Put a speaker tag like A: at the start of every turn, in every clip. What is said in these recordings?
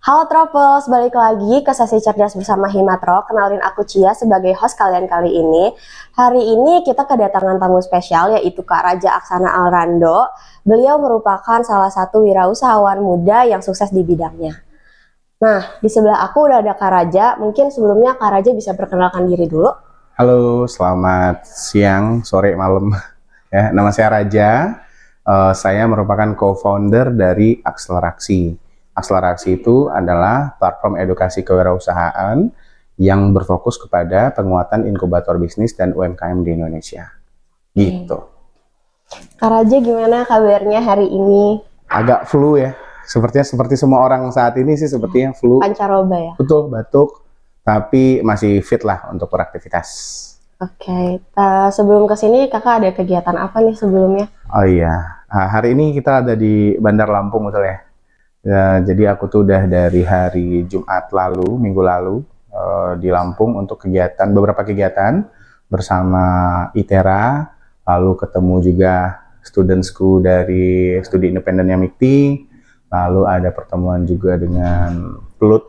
A: Halo Tropos, balik lagi ke sesi cerdas bersama Himatro. Kenalin aku Cia sebagai host kalian kali ini. Hari ini kita kedatangan tamu spesial yaitu Kak Raja Aksana Alrando. Beliau merupakan salah satu wirausahawan muda yang sukses di bidangnya. Nah, di sebelah aku udah ada Kak Raja. Mungkin sebelumnya Kak Raja bisa perkenalkan diri dulu.
B: Halo, selamat siang, sore, malam. Ya, nama saya Raja. Saya merupakan co-founder dari Akselerasi. Akselerasi itu adalah platform edukasi kewirausahaan yang berfokus kepada penguatan inkubator bisnis dan UMKM di Indonesia. Gitu.
A: Kak Raja gimana kabarnya hari ini?
B: Agak flu ya. Seperti semua orang saat ini sih sepertinya flu.
A: Pancaroba ya?
B: Betul, batuk. Tapi masih fit lah untuk beraktivitas.
A: Oke, sebelum kesini kakak ada kegiatan apa nih sebelumnya?
B: Oh iya, hari ini kita ada di Bandar Lampung betul ya? Ya, jadi aku tuh udah dari hari Jumat lalu, minggu lalu di Lampung untuk beberapa kegiatan bersama ITERA, lalu ketemu juga studentsku dari studi independennya MIKTI, lalu ada pertemuan juga dengan Pelut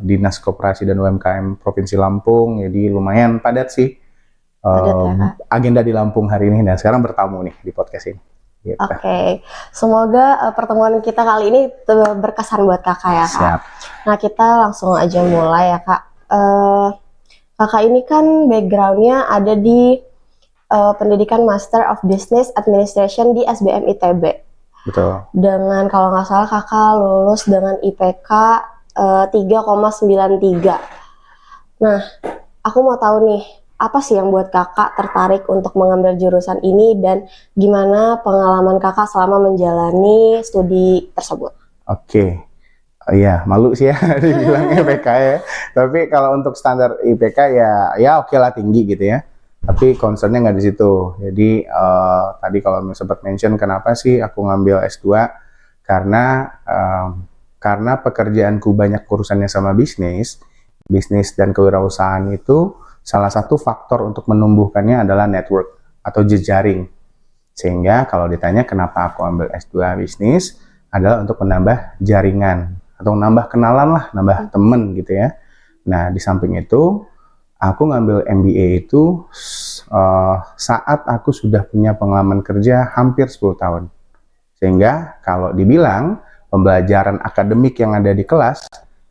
B: Dinas Koperasi dan UMKM Provinsi Lampung, jadi lumayan padat sih agenda di Lampung hari ini. Dan sekarang bertamu nih di podcast ini. Gitu.
A: Oke, semoga pertemuan kita kali ini berkesan buat kakak ya kak.
B: Siap.
A: Nah kita langsung aja mulai ya kak. Kakak ini kan backgroundnya ada di pendidikan Master of Business Administration di SBM ITB.
B: Betul.
A: Dengan kalau nggak salah kakak lulus dengan IPK 3,93. Nah, aku mau tahu nih, apa sih yang buat kakak tertarik untuk mengambil jurusan ini dan gimana pengalaman kakak selama menjalani studi tersebut?
B: Oke. Iya, malu sih ya dibilang IPK ya. Tapi kalau untuk standar IPK ya oke lah tinggi gitu ya. Tapi concernnya nggak di situ. Jadi tadi kalau sempat mention kenapa sih aku ngambil S2? Karena pekerjaanku banyak urusannya sama bisnis dan kewirausahaan itu salah satu faktor untuk menumbuhkannya adalah network atau jejaring. Sehingga kalau ditanya kenapa aku ambil S2 bisnis adalah untuk menambah jaringan atau menambah kenalan lah, nambah temen gitu ya. Nah di samping itu aku ngambil MBA itu saat aku sudah punya pengalaman kerja hampir 10 tahun. Sehingga kalau dibilang pembelajaran akademik yang ada di kelas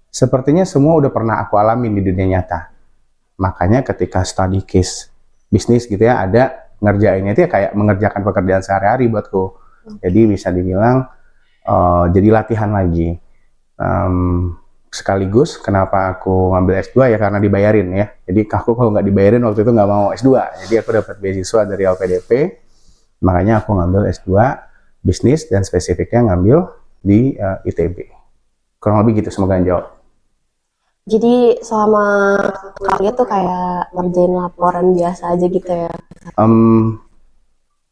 B: sepertinya semua udah pernah aku alami di dunia nyata. Makanya ketika study case bisnis gitu ya, ada ngerjainnya itu ya kayak mengerjakan pekerjaan sehari-hari buatku. Jadi bisa dibilang jadi latihan lagi. Sekaligus kenapa aku ngambil S2 ya karena dibayarin ya. Jadi aku kalau nggak dibayarin waktu itu nggak mau S2. Jadi aku dapat beasiswa dari LPDP. Makanya aku ngambil S2 bisnis dan spesifiknya ngambil di ITB. Kurang lebih gitu, semoga jawab.
A: Jadi selama kalian tuh kayak ngerjain laporan biasa aja gitu ya?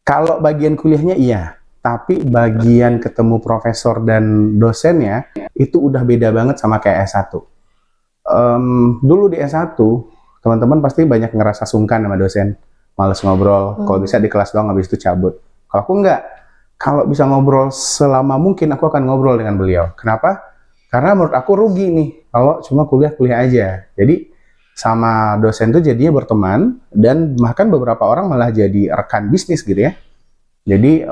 B: Kalau bagian kuliahnya iya, tapi bagian ketemu profesor dan dosennya itu udah beda banget sama kayak S1. Dulu di S1, teman-teman pasti banyak ngerasa sungkan sama dosen, males ngobrol, kalau bisa di kelas doang habis itu cabut. Kalau aku enggak, kalau bisa ngobrol selama mungkin aku akan ngobrol dengan beliau. Kenapa? Karena menurut aku rugi nih kalau cuma kuliah aja. Jadi sama dosen tuh jadinya berteman dan bahkan beberapa orang malah jadi rekan bisnis gitu ya. Jadi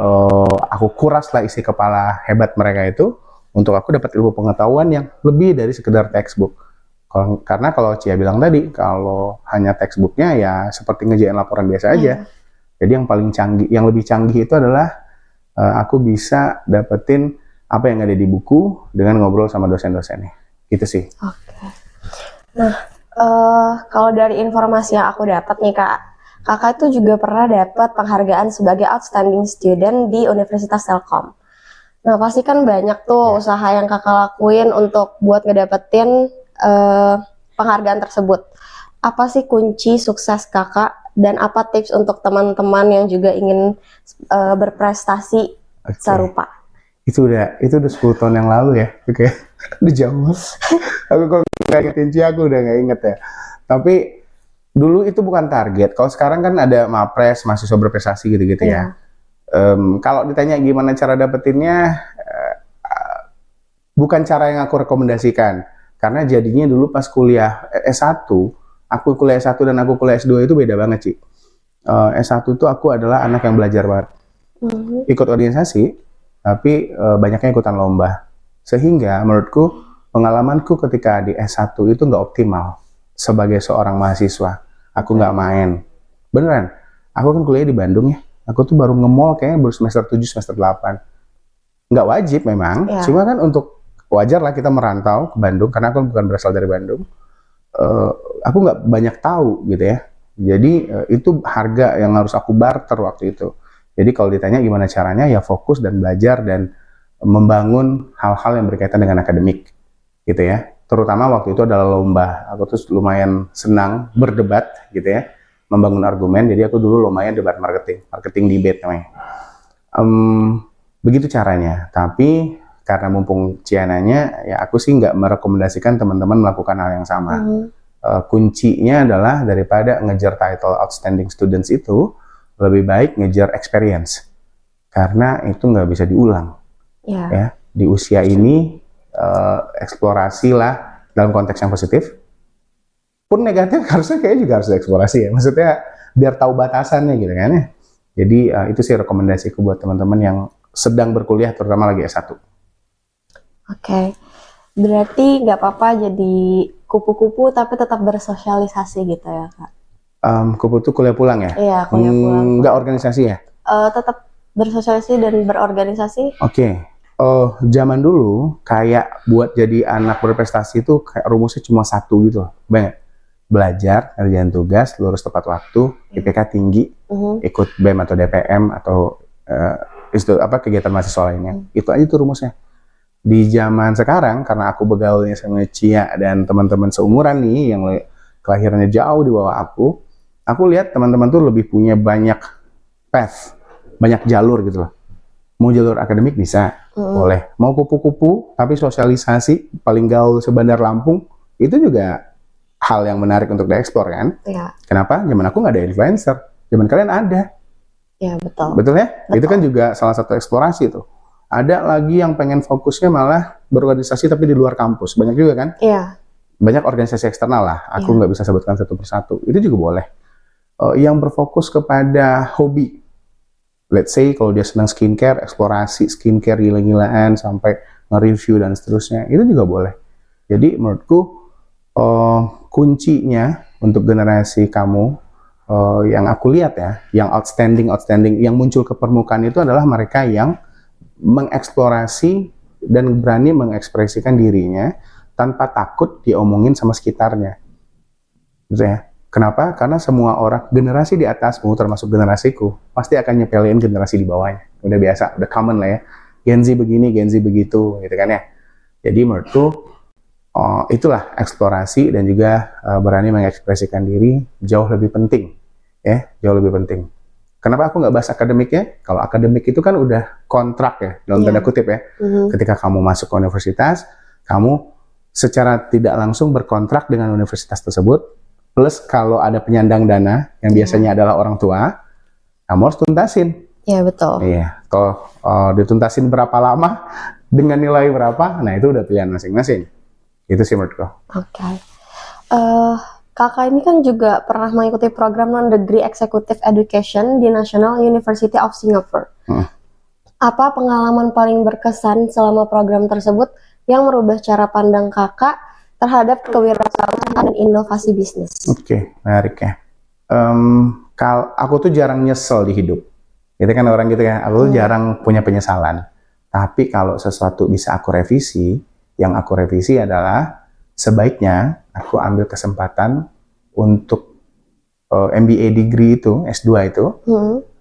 B: aku kuras lah isi kepala hebat mereka itu untuk aku dapat ilmu pengetahuan yang lebih dari sekedar textbook. Karena kalau Cia bilang tadi, kalau hanya textbooknya ya seperti ngerjain laporan biasa aja. Jadi yang paling canggih, yang lebih canggih itu adalah aku bisa dapetin apa yang ada di buku dengan ngobrol sama dosen-dosennya. Gitu sih.
A: Oke. Nah, kalau dari informasi yang aku dapat nih Kak, kakak itu juga pernah dapat penghargaan sebagai outstanding student di Universitas Telkom. Nah, pasti kan banyak tuh usaha yang kakak lakuin untuk buat ngedapetin penghargaan tersebut. Apa sih kunci sukses kakak dan apa tips untuk teman-teman yang juga ingin berprestasi serupa?
B: Itu udah 10 tahun yang lalu ya. Oke. Udah jauh. Aku kalau nggak ingetin Cia, aku udah nggak inget ya. Tapi dulu itu bukan target. Kalau sekarang kan ada MAPRES, mahasiswa berprestasi gitu-gitu ya. Kalau ditanya gimana cara dapetinnya, bukan cara yang aku rekomendasikan. Karena jadinya dulu pas kuliah S1, aku kuliah S1 dan aku kuliah S2 itu beda banget, Ci. S1 tuh aku adalah anak yang belajar banget. Ikut organisasi, tapi banyaknya ikutan lomba. Sehingga menurutku, pengalamanku ketika di S1 itu nggak optimal sebagai seorang mahasiswa. Aku nggak main. Beneran, aku kan kuliah di Bandung ya. Aku tuh baru nge-mall kayaknya baru semester 7, semester 8. Nggak wajib memang, cuma kan untuk wajar lah kita merantau ke Bandung, karena aku bukan berasal dari Bandung. Aku nggak banyak tahu gitu ya. Jadi itu harga yang harus aku barter waktu itu. Jadi kalau ditanya gimana caranya, ya fokus dan belajar dan membangun hal-hal yang berkaitan dengan akademik gitu ya. Terutama waktu itu adalah lomba. Aku tuh lumayan senang berdebat gitu ya, membangun argumen. Jadi aku dulu lumayan debat marketing debate namanya. Begitu caranya. Tapi karena mumpung Ciananya, ya aku sih nggak merekomendasikan teman-teman melakukan hal yang sama. Kuncinya adalah daripada ngejar title outstanding students itu, lebih baik ngejar experience. Karena itu nggak bisa diulang. Ya, di usia ini eksplorasi lah dalam konteks yang positif. Pun negatif harusnya kayak juga harus eksplorasi ya. Maksudnya biar tahu batasannya gitu kan ya. Jadi itu sih rekomendasiku buat teman-teman yang sedang berkuliah terutama lagi S1.
A: Oke. Berarti nggak apa-apa jadi kupu-kupu tapi tetap bersosialisasi gitu ya, Kak?
B: Kupu tuh kuliah pulang ya?
A: Iya, kuliah pulang.
B: Nggak organisasi ya?
A: Tetap bersosialisasi dan berorganisasi.
B: Oke. Zaman dulu kayak buat jadi anak berprestasi itu kayak rumusnya cuma satu gitu loh. Banyak. Belajar, kerjaan tugas, lulus tepat waktu, IPK tinggi, ikut BEM atau DPM atau kegiatan mahasiswa lainnya. Itu aja tuh rumusnya. Di zaman sekarang, karena aku begaulnya sama Cia dan teman-teman seumuran nih yang kelahirannya jauh di bawah aku lihat teman-teman tuh lebih punya banyak path, banyak jalur gitu loh. Mau jalur akademik bisa, boleh. Mau kupu-kupu, tapi sosialisasi paling gaul sebandar Lampung, itu juga hal yang menarik untuk dieksplor kan?
A: Iya.
B: Kenapa? Zaman aku nggak ada influencer, zaman kalian ada.
A: Iya, betul.
B: Betul ya? Betul. Itu kan juga salah satu eksplorasi tuh. Ada lagi yang pengen fokusnya malah berorganisasi tapi di luar kampus. Banyak juga kan?
A: Iya.
B: Banyak organisasi eksternal lah. Aku nggak bisa sebutkan satu persatu. Itu juga boleh. Yang berfokus kepada hobi. Let's say kalau dia senang skincare, eksplorasi skincare gila-gilaan sampai nge-review dan seterusnya. Itu juga boleh. Jadi menurutku kuncinya untuk generasi kamu yang aku lihat ya, yang outstanding, yang muncul ke permukaan itu adalah mereka yang mengeksplorasi dan berani mengekspresikan dirinya tanpa takut diomongin sama sekitarnya. Gitu ya. Kenapa? Karena semua orang, generasi di atasmu, termasuk generasiku, pasti akan nyepelin generasi di bawahnya. Udah biasa, udah common lah ya. Gen Z begini, Gen Z begitu, gitu kan ya. Jadi menurutku, itulah eksplorasi dan juga berani mengekspresikan diri jauh lebih penting. Ya, jauh lebih penting. Kenapa aku nggak bahas akademiknya? Kalau akademik itu kan udah kontrak ya, dalam tanda kutip ya. Ketika kamu masuk ke universitas, kamu secara tidak langsung berkontrak dengan universitas tersebut, plus kalau ada penyandang dana, yang biasanya adalah orang tua, kamu harus tuntasin.
A: Iya, betul.
B: Iya, kalau dituntasin berapa lama, dengan nilai berapa, nah itu udah pilihan masing-masing. Itu sih menurutku.
A: Oke. Kakak ini kan juga pernah mengikuti program non-degree Executive Education di National University of Singapore. Apa pengalaman paling berkesan selama program tersebut yang merubah cara pandang kakak terhadap kewirausahaan dan inovasi bisnis?
B: Oke, menarik ya. Aku tuh jarang nyesel di hidup. Itu kan orang gitu ya, aku tuh jarang punya penyesalan. Tapi kalau sesuatu bisa aku revisi, yang aku revisi adalah sebaiknya aku ambil kesempatan untuk MBA degree itu, S2 itu,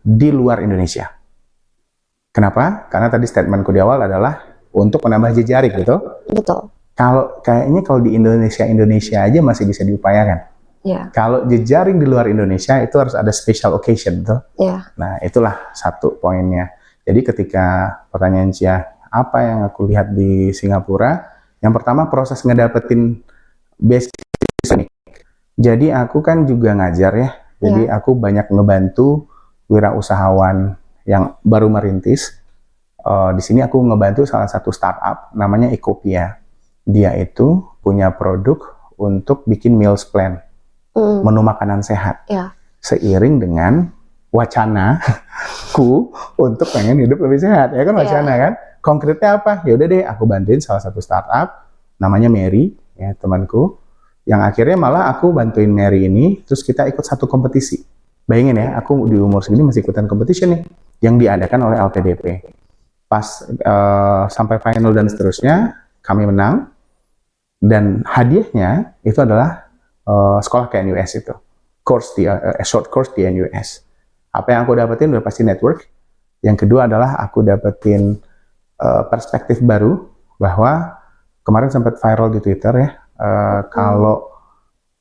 B: di luar Indonesia. Kenapa? Karena tadi statementku di awal adalah untuk menambah jejaring gitu.
A: Betul.
B: Kayaknya kalau di Indonesia aja masih bisa diupayakan.
A: Yeah.
B: Kalau jejaring di luar Indonesia itu harus ada special occasion tuh.
A: Yeah.
B: Nah, itulah satu poinnya. Jadi ketika pertanyaan Cia, apa yang aku lihat di Singapura? Yang pertama proses ngedapetin basic. Jadi aku kan juga ngajar ya. Jadi aku banyak ngebantu wirausahawan yang baru merintis Di sini aku ngebantu salah satu startup namanya Ecopia. Dia itu punya produk untuk bikin meals plan, menu makanan sehat.
A: Ya.
B: Seiring dengan wacanaku untuk pengen hidup lebih sehat, ya kan wacana kan. Konkretnya apa? Ya udah deh, aku bantuin salah satu startup namanya Mary, ya temanku. Yang akhirnya malah aku bantuin Mary ini, terus kita ikut satu kompetisi. Bayangin ya, aku di umur segini masih ikutan competition nih, yang diadakan oleh LPDP. Pas sampai final dan seterusnya, kami menang. Dan hadiahnya itu adalah sekolah ke NUS itu. Short course di NUS. Apa yang aku dapetin udah pasti network. Yang kedua adalah aku dapetin perspektif baru, bahwa kemarin sempat viral di Twitter ya, kalau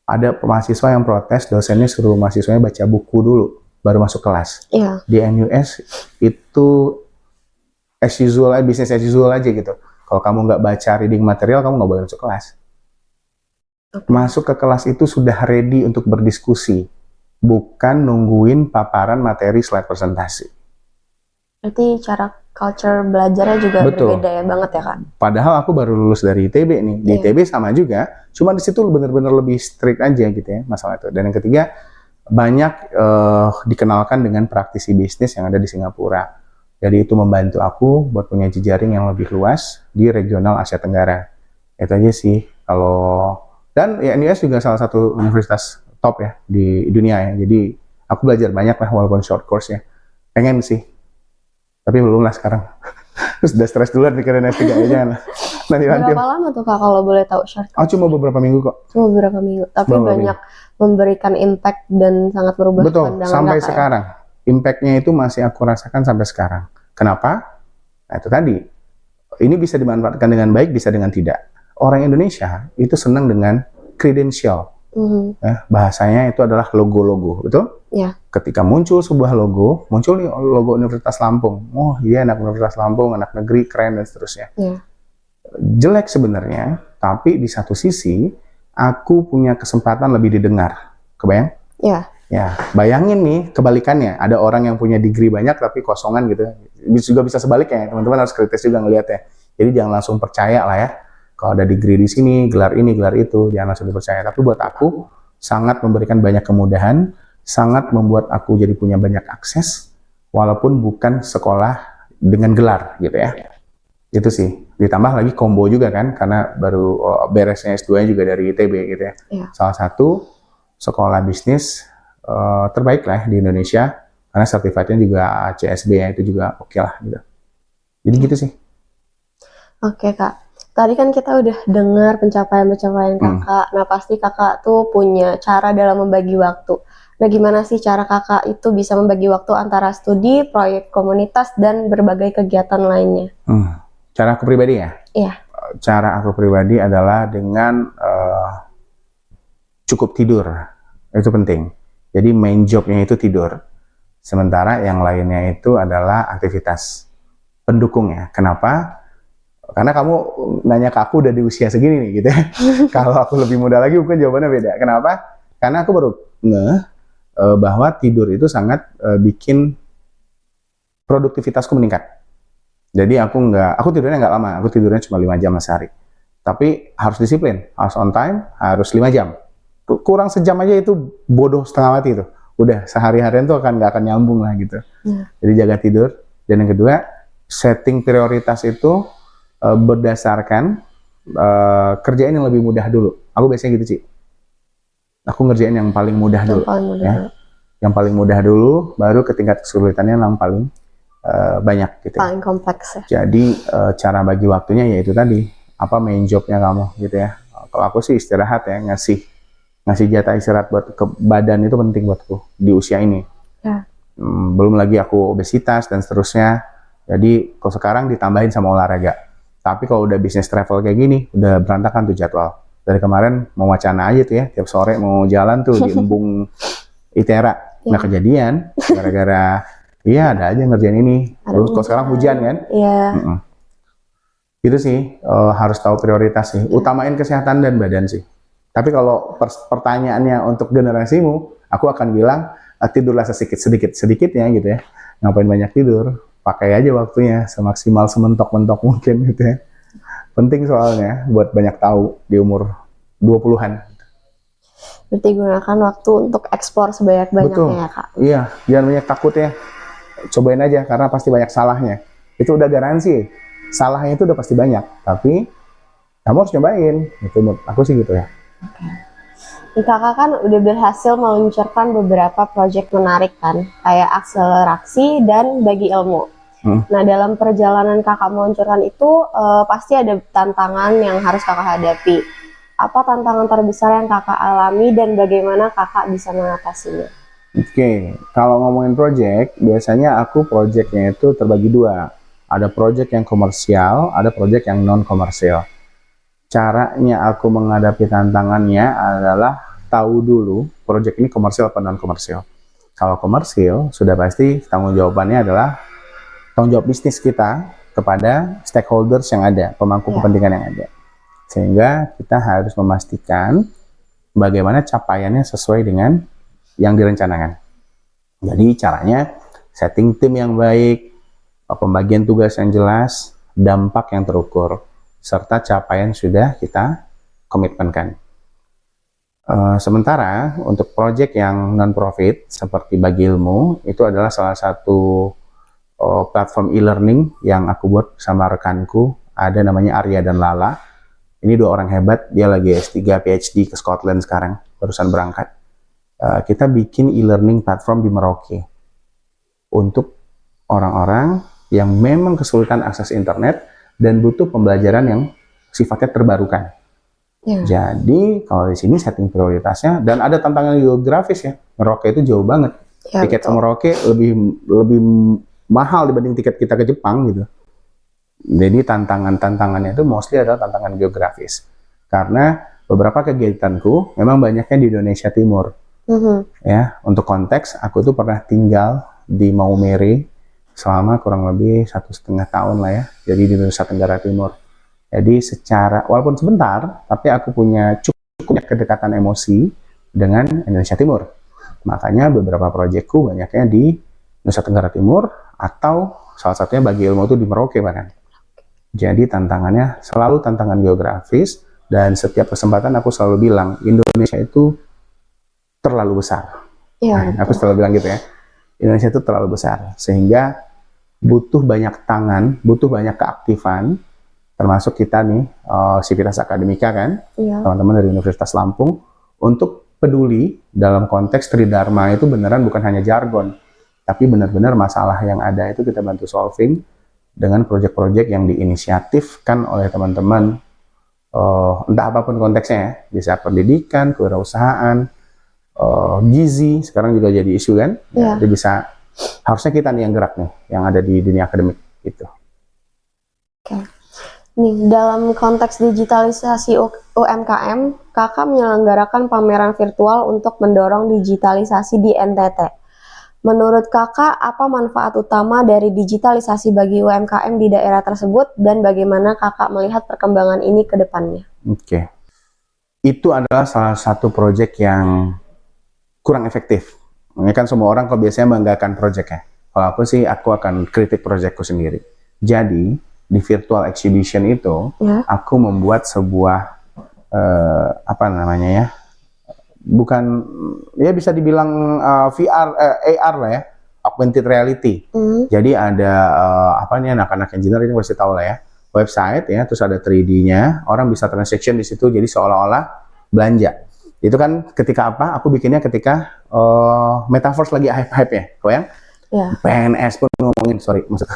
B: ada mahasiswa yang protes, dosennya suruh mahasiswanya baca buku dulu, baru masuk kelas. Di NUS itu as usual, business as usual aja gitu. Kalau kamu nggak baca reading material, kamu nggak boleh masuk kelas. Masuk ke kelas itu sudah ready untuk berdiskusi, bukan nungguin paparan materi slide presentasi.
A: Berarti cara culture belajarnya juga berbeda ya banget ya Kak?
B: Padahal aku baru lulus dari ITB nih. Di ITB sama juga, cuma di situ benar-benar lebih strict aja gitu ya masalah itu. Dan yang ketiga, banyak dikenalkan dengan praktisi bisnis yang ada di Singapura. Jadi itu membantu aku buat punya jejaring yang lebih luas di regional Asia Tenggara. Itu aja sih. Dan ya NUS juga salah satu universitas top ya di dunia ya. Jadi aku belajar banyak lah walaupun short course ya. Pengen sih. Tapi belum lah sekarang. Terus udah stres duluan mikirin S3 aja.
A: Berapa lama tuh Kak kalau boleh tahu short course?
B: Cuma beberapa minggu kok.
A: Cuma beberapa minggu. Tapi banyak memberikan impact dan sangat berubah pandangan.
B: Betul, sampai sekarang. Impact-nya itu masih aku rasakan sampai sekarang. Kenapa? Nah itu tadi, ini bisa dimanfaatkan dengan baik, bisa dengan tidak. Orang Indonesia itu senang dengan credential. Bahasanya itu adalah logo-logo, betul?
A: Ya.
B: Ketika muncul sebuah logo, muncul nih logo Universitas Lampung. Oh iya, anak Universitas Lampung, anak negeri, keren, dan seterusnya.
A: Ya.
B: Jelek sebenarnya, tapi di satu sisi, aku punya kesempatan lebih didengar. Kebayang?
A: Ya.
B: Ya, bayangin nih kebalikannya. Ada orang yang punya degree banyak tapi kosongan gitu. Juga bisa sebaliknya. Teman-teman harus kritis juga ngelihatnya. Jadi jangan langsung percaya lah ya. Kalau ada degree di sini, gelar ini, gelar itu, jangan langsung dipercaya. Tapi buat aku sangat memberikan banyak kemudahan, sangat membuat aku jadi punya banyak akses, walaupun bukan sekolah dengan gelar gitu ya. Itu sih. Ditambah lagi combo juga kan, karena baru beresnya S2-nya juga dari ITB gitu ya. Salah satu sekolah bisnis terbaik lah di Indonesia, karena sertifikatnya juga CSB ya, itu juga oke lah gitu. Jadi gitu sih. Oke
A: Kak, tadi kan kita udah dengar pencapaian-pencapaian Kakak. Nah pasti Kakak tuh punya cara dalam membagi waktu. Nah gimana sih cara Kakak itu bisa membagi waktu antara studi, proyek komunitas, dan berbagai kegiatan lainnya?
B: Cara aku pribadi ya?
A: Iya.
B: Cara aku pribadi adalah dengan cukup tidur, itu penting. Jadi main jobnya itu tidur, sementara yang lainnya itu adalah aktivitas pendukung ya. Kenapa? Karena kamu nanya ke aku udah di usia segini nih gitu ya. Kalau aku lebih muda lagi mungkin jawabannya beda. Kenapa? Karena aku baru ngeh bahwa tidur itu sangat bikin produktivitasku meningkat. Jadi aku tidurnya nggak lama, aku tidurnya cuma 5 jam sehari. Tapi harus disiplin, harus on time, harus 5 jam. Kurang sejam aja itu bodoh setengah mati itu. Udah sehari-harian tuh nggak akan nyambung lah gitu. Jadi jaga tidur. Dan yang kedua, setting prioritas itu berdasarkan kerjaan yang lebih mudah dulu. Aku biasanya gitu sih. Aku ngerjain yang paling mudah dulu. Yang paling mudah dulu, baru ke tingkat kesulitannya yang paling banyak gitu.
A: Paling kompleks ya.
B: Jadi cara bagi waktunya yaitu tadi, apa main jobnya kamu gitu ya. Kalau aku sih istirahat ya, ngasih jatah istirahat buat ke badan itu penting buatku di usia ini. Belum lagi aku obesitas dan seterusnya. Jadi kalau sekarang ditambahin sama olahraga. Tapi kalau udah bisnis travel kayak gini, udah berantakan tuh jadwal. Dari kemarin mau wacana aja tuh ya, tiap sore mau jalan tuh di embung ITERA. Nggak kejadian, gara-gara iya ada aja ngerjain ini. Terus kalau sekarang hujan kan? Itu sih, harus tahu prioritas sih. Utamain kesehatan dan badan sih. Tapi kalau pertanyaannya untuk generasimu, aku akan bilang tidurlah sedikit-sedikitnya gitu ya. Ngapain banyak tidur? pakai aja waktunya semaksimal sementok-mentok mungkin gitu ya. Penting soalnya buat banyak tahu di umur 20-an.
A: Berarti gunakan waktu untuk eksplor sebanyak-banyaknya
B: Betul.
A: ya Kak.
B: Iya, jangan banyak takut ya. Cobain aja karena pasti banyak salahnya. Itu udah garansi. Salahnya itu udah pasti banyak, tapi kamu harus nyobain. Itu menurut aku sih gitu ya.
A: Nih, Kakak kan udah berhasil meluncurkan beberapa proyek menarik kan, kayak akselerasi dan bagi ilmu. Nah, dalam perjalanan Kakak meluncurkan itu pasti ada tantangan yang harus Kakak hadapi. Apa tantangan terbesar yang Kakak alami dan bagaimana Kakak bisa mengatasinya?
B: Oke, kalau ngomongin project, biasanya aku projectnya itu terbagi dua. Ada project yang komersial, ada project yang non-komersial. Caranya aku menghadapi tantangannya adalah tahu dulu project ini komersial atau non-komersial. Kalau komersial, sudah pasti tanggung jawabannya adalah tanggung jawab bisnis kita kepada stakeholders yang ada, pemangku kepentingan yang ada. Sehingga kita harus memastikan bagaimana capaiannya sesuai dengan yang direncanakan. Jadi caranya setting tim yang baik, pembagian tugas yang jelas, dampak yang terukur, serta capaian sudah kita komitmenkan. Sementara untuk proyek yang non-profit seperti Bagi Ilmu, itu adalah salah satu platform e-learning yang aku buat sama rekanku, ada namanya Arya dan Lala. Ini dua orang hebat, dia lagi S3 PhD ke Scotland sekarang, barusan berangkat. Kita bikin e-learning platform di Merauke untuk orang-orang yang memang kesulitan akses internet dan butuh pembelajaran yang sifatnya terbarukan. Jadi kalau di sini setting prioritasnya, dan ada tantangan geografis ya, Merauke itu jauh banget. Tiket ke Merauke lebih mahal dibanding tiket kita ke Jepang gitu. Jadi tantangannya itu mostly adalah tantangan geografis. Karena beberapa kegiatanku memang banyaknya di Indonesia Timur. Ya, untuk konteks, aku tuh pernah tinggal di Maumere selama kurang lebih 1,5 tahun lah ya. Jadi di Nusa Tenggara Timur. Jadi secara, walaupun sebentar, tapi aku punya cukup kedekatan emosi dengan Indonesia Timur. Makanya beberapa proyekku banyaknya di Nusa Tenggara Timur, atau salah satunya Bagi Ilmu itu di Merauke bahkan. Jadi tantangannya selalu tantangan geografis, dan setiap kesempatan aku selalu bilang, Indonesia itu terlalu besar. Aku selalu bilang gitu ya, Indonesia itu terlalu besar, sehingga butuh banyak tangan, butuh banyak keaktifan, termasuk kita nih, Sivitas Akademika kan, teman-teman dari Universitas Lampung, untuk peduli dalam konteks Tridharma itu beneran bukan hanya jargon, tapi benar-benar masalah yang ada itu kita bantu solving dengan proyek-proyek yang diinisiatifkan oleh teman-teman, entah apapun konteksnya ya, bisa pendidikan, kewirausahaan, gizi, sekarang juga jadi isu kan, jadi bisa, harusnya kita nih yang gerak nih, yang ada di dunia akademik gitu.
A: Nih, dalam konteks digitalisasi UMKM, Kakak menyelenggarakan pameran virtual untuk mendorong digitalisasi di NTT. Menurut Kakak, apa manfaat utama dari digitalisasi bagi UMKM di daerah tersebut, dan bagaimana Kakak melihat perkembangan ini ke depannya?
B: Itu adalah salah satu proyek yang kurang efektif. Ini kan semua orang kok biasanya banggakan proyeknya. Kalau aku sih, aku akan kritik proyekku sendiri. Jadi, di virtual exhibition itu, aku membuat sebuah, apa namanya ya, bukan, ya bisa dibilang VR, AR lah ya, augmented reality. Jadi ada, apa nih, anak-anak engineer ini pasti tahu lah ya, website ya, terus ada 3D-nya, orang bisa transaction di situ, jadi seolah-olah belanja. Itu kan ketika apa? Aku bikinnya ketika metaverse lagi hype-hype ya, kebayang? PNS pun ngomongin, maksud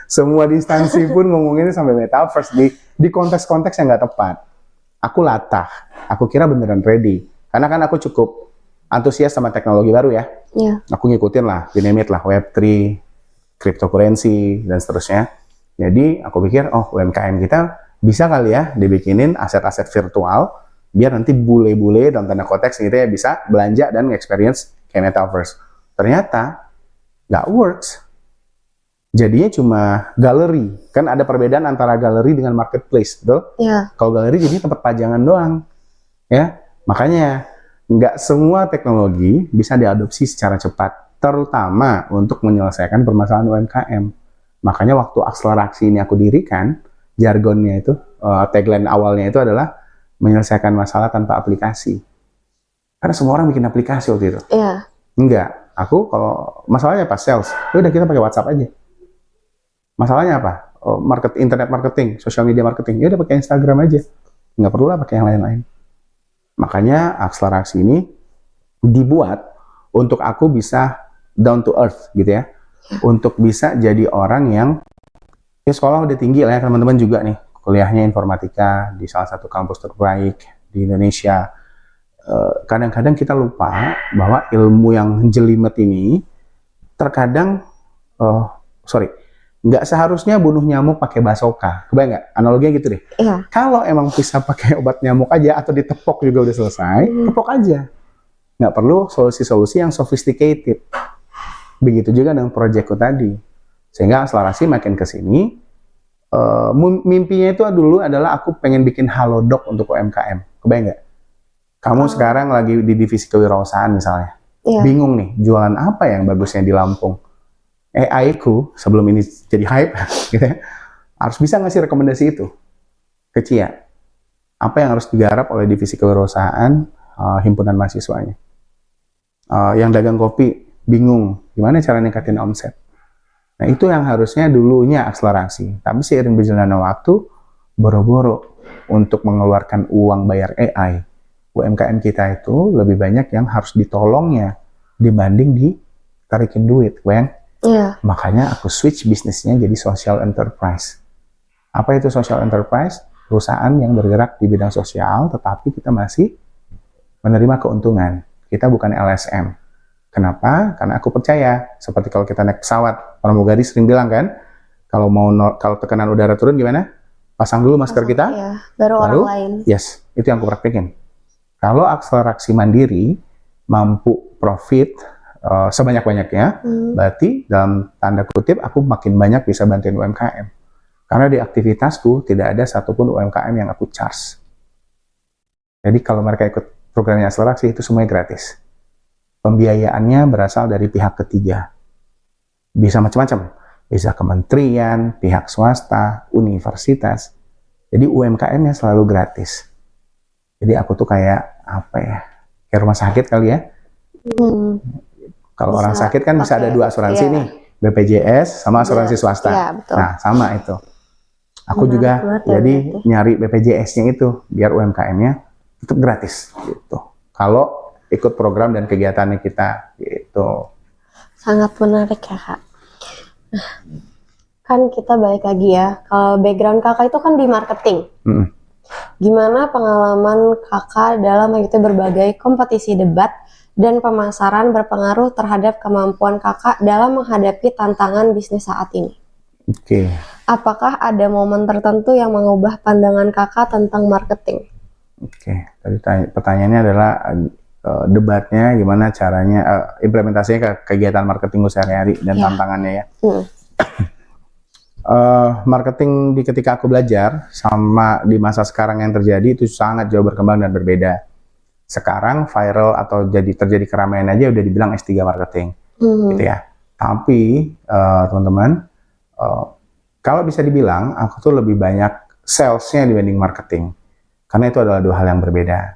B: semua instansi pun ngomongin sampai metaverse di konteks-konteks yang nggak tepat. Aku latah, aku kira beneran ready, karena kan aku cukup antusias sama teknologi baru ya. Aku ngikutin lah, you name it lah, Web3, cryptocurrency dan seterusnya. Jadi aku pikir, oh UMKM kita bisa kali ya dibikinin aset-aset virtual, biar nanti bule-bule dalam tanda konteks gitu ya bisa belanja dan experience kayak metaverse. Ternyata nggak works. Jadinya cuma galeri. Kan ada perbedaan antara galeri dengan marketplace, betul? Kalau galeri jadi tempat pajangan doang. Ya, makanya nggak semua teknologi bisa diadopsi secara cepat, terutama untuk menyelesaikan permasalahan UMKM. Makanya waktu akselerasi ini aku dirikan, jargonnya itu, tagline awalnya itu adalah menyelesaikan masalah tanpa aplikasi. Karena semua orang bikin aplikasi waktu itu.
A: Iya.
B: Enggak, aku kalau masalahnya apa? Sales. Ya udah kita pakai WhatsApp aja. Masalahnya apa? Internet marketing, social media marketing. Ya udah pakai Instagram aja. Nggak perlu lah pakai yang lain-lain. Makanya akselerasi ini dibuat untuk aku bisa down to earth gitu ya. Untuk bisa jadi orang yang ya sekolah udah tinggi lah ya teman-teman juga nih. Kuliahnya informatika di salah satu kampus terbaik di Indonesia. Kadang-kadang kita lupa bahwa ilmu yang jelimet ini terkadang nggak seharusnya bunuh nyamuk pakai basoka. Kebayang nggak? Analoginya gitu deh.
A: Iya.
B: Kalau emang bisa pakai obat nyamuk aja atau ditepok juga udah selesai, tepok aja. Nggak perlu solusi-solusi yang sophisticated. Begitu juga dengan proyekku tadi. Sehingga akselerasi makin ke sini, mimpinya itu dulu adalah aku pengen bikin halodoc untuk UMKM. Kebayang nggak? Kamu sekarang lagi di divisi kewirausahaan misalnya.
A: Iya.
B: Bingung nih, jualan apa yang bagusnya di Lampung? AI ku, sebelum ini jadi hype, gitu ya, harus bisa ngasih rekomendasi itu ke Cia. Apa yang harus digarap oleh divisi kewirausahaan himpunan mahasiswanya. Yang dagang kopi, bingung, gimana cara ningkatin omset? Nah itu yang harusnya dulunya akselerasi. Tapi seiring berjalannya waktu, boro-boro untuk mengeluarkan uang bayar AI. UMKM kita itu lebih banyak yang harus ditolongnya dibanding ditarikin duit, Wen.
A: Iya.
B: Makanya aku switch bisnisnya jadi social enterprise. Apa itu social enterprise? Perusahaan yang bergerak di bidang sosial, tetapi kita masih menerima keuntungan. Kita bukan LSM. Kenapa? Karena aku percaya, seperti kalau kita naik pesawat, pramugari sering bilang kan, kalau tekanan udara turun gimana? Pasang dulu masker kita,
A: Iya. Baru orang lain.
B: Yes, itu yang aku praktekin. Kalau akselerasi mandiri mampu profit sebanyak-banyaknya, berarti dalam tanda kutip aku makin banyak bisa bantuin UMKM. Karena di aktivitasku tidak ada satupun UMKM yang aku charge. Jadi kalau mereka ikut programnya akselerasi itu semuanya gratis. Pembiayaannya berasal dari pihak ketiga. Bisa macam-macam. Bisa kementerian, pihak swasta, universitas. Jadi UMKM-nya selalu gratis. Jadi aku tuh kayak apa ya? Kayak rumah sakit kali ya. Kalau orang sakit kan bisa ada dua asuransi nih, BPJS sama asuransi swasta.
A: Iya, betul.
B: Nah sama itu. Aku juga jadi nyari BPJS-nya itu biar UMKM-nya tetap gratis gitu. Kalau ikut program dan kegiatannya kita gitu.
A: Sangat menarik ya Kak. Nah, kan kita balik lagi ya. Kalau background Kakak itu kan di marketing. Gimana pengalaman Kakak dalam mengikuti berbagai kompetisi debat dan pemasaran berpengaruh terhadap kemampuan Kakak dalam menghadapi tantangan bisnis saat ini?
B: Oke.
A: Apakah ada momen tertentu yang mengubah pandangan Kakak tentang marketing?
B: Oke. Tadi pertanyaannya adalah debatnya gimana caranya implementasinya ke kegiatan marketing sehari-hari dan tantangannya ya. Marketing ketika aku belajar sama di masa sekarang yang terjadi itu sangat jauh berkembang dan berbeda. Sekarang viral atau terjadi keramaian aja udah dibilang S3 marketing, gitu ya. Tapi teman-teman, kalau bisa dibilang aku tuh lebih banyak salesnya dibanding marketing, karena itu adalah dua hal yang berbeda.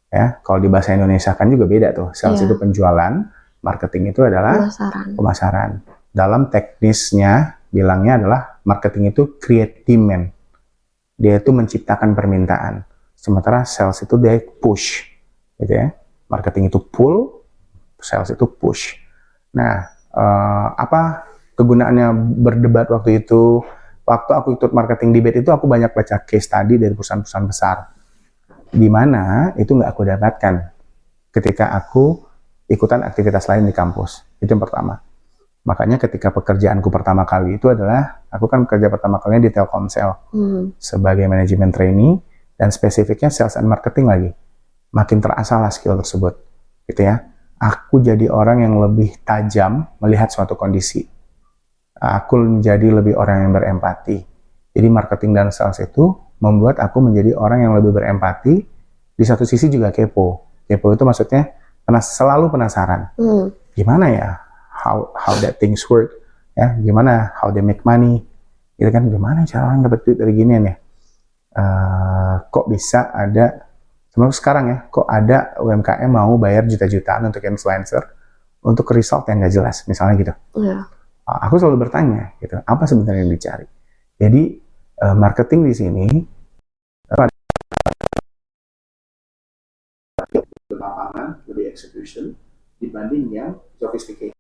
B: Ya, kalau di bahasa Indonesia kan juga beda tuh. Sales itu penjualan, marketing itu adalah pemasaran. Dalam teknisnya bilangnya adalah marketing itu create demand. Dia itu menciptakan permintaan. Sementara sales itu dia push, gitu ya. Marketing itu pull, sales itu push. Nah, apa kegunaannya berdebat waktu itu? Waktu aku ikut marketing debate itu aku banyak baca case study dari perusahaan-perusahaan besar. Di mana itu nggak aku dapatkan ketika aku ikutan aktivitas lain di kampus. Itu yang pertama. Makanya ketika pekerjaanku pertama kali itu adalah, aku kan kerja pertama kalinya di Telkomsel sebagai manajemen trainee dan spesifiknya sales and marketing lagi. Makin terasa lah skill tersebut, gitu ya. Aku jadi orang yang lebih tajam melihat suatu kondisi. Aku menjadi lebih orang yang berempati. Jadi marketing dan sales itu membuat aku menjadi orang yang lebih berempati. Di satu sisi juga kepo. Kepo itu maksudnya selalu penasaran. Gimana ya? How that things work, ya gimana how they make money, gitu kan, gimana cara orang dapat duit dari ginian ya. Kok bisa ada sekarang ya, kok ada UMKM mau bayar juta-jutaan untuk influencer untuk result yang nggak jelas, misalnya gitu. Aku selalu bertanya, gitu, apa sebenarnya yang dicari? Jadi marketing di sini lapangan, lebih execution dibanding yang sophisticated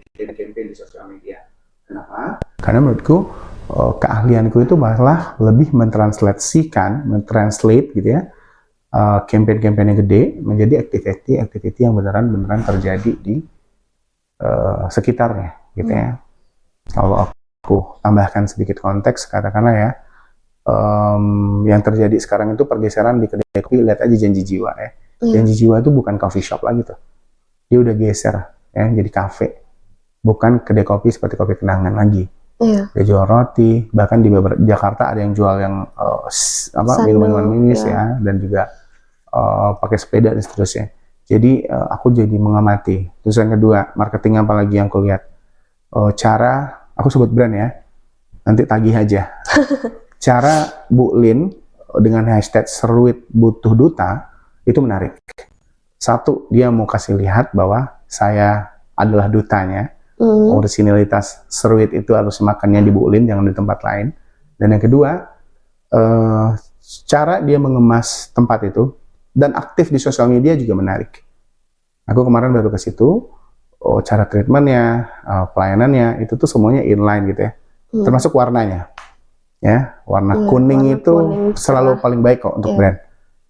B: campaign di sosial media. Kenapa? Karena menurutku keahlianku itu malah lebih mentranslate gitu ya, campaign-campaign yang gede menjadi activity yang beneran terjadi di sekitarnya gitu ya. Kalau aku tambahkan sedikit konteks, katakanlah ya, yang terjadi sekarang itu pergeseran di kedai kopi. Lihat aja Janji Jiwa ya. Janji Jiwa itu bukan coffee shop lagi tuh, dia udah geser ya jadi cafe, bukan kedai kopi seperti Kopi Kenangan lagi. Dia jual roti, bahkan di Jakarta ada yang jual yang minuman manis ya, dan juga pakai sepeda dan seterusnya. Jadi aku jadi mengamati. Terus yang kedua, marketing apa lagi yang aku lihat, cara, aku sebut brand ya, nanti tagih aja. Cara Bu Lin dengan hashtag Seruit Butuh Duta itu menarik. Satu, dia mau kasih lihat bahwa saya adalah dutanya. Originalitas Seruit itu harus makannya di Bu Lin, jangan di tempat lain. Dan yang kedua, cara dia mengemas tempat itu dan aktif di sosial media juga menarik. Aku kemarin baru ke situ, cara treatmentnya, pelayanannya itu tuh semuanya inline gitu ya. Termasuk warnanya. Ya, warna kuning itu selalu paling baik kok untuk brand.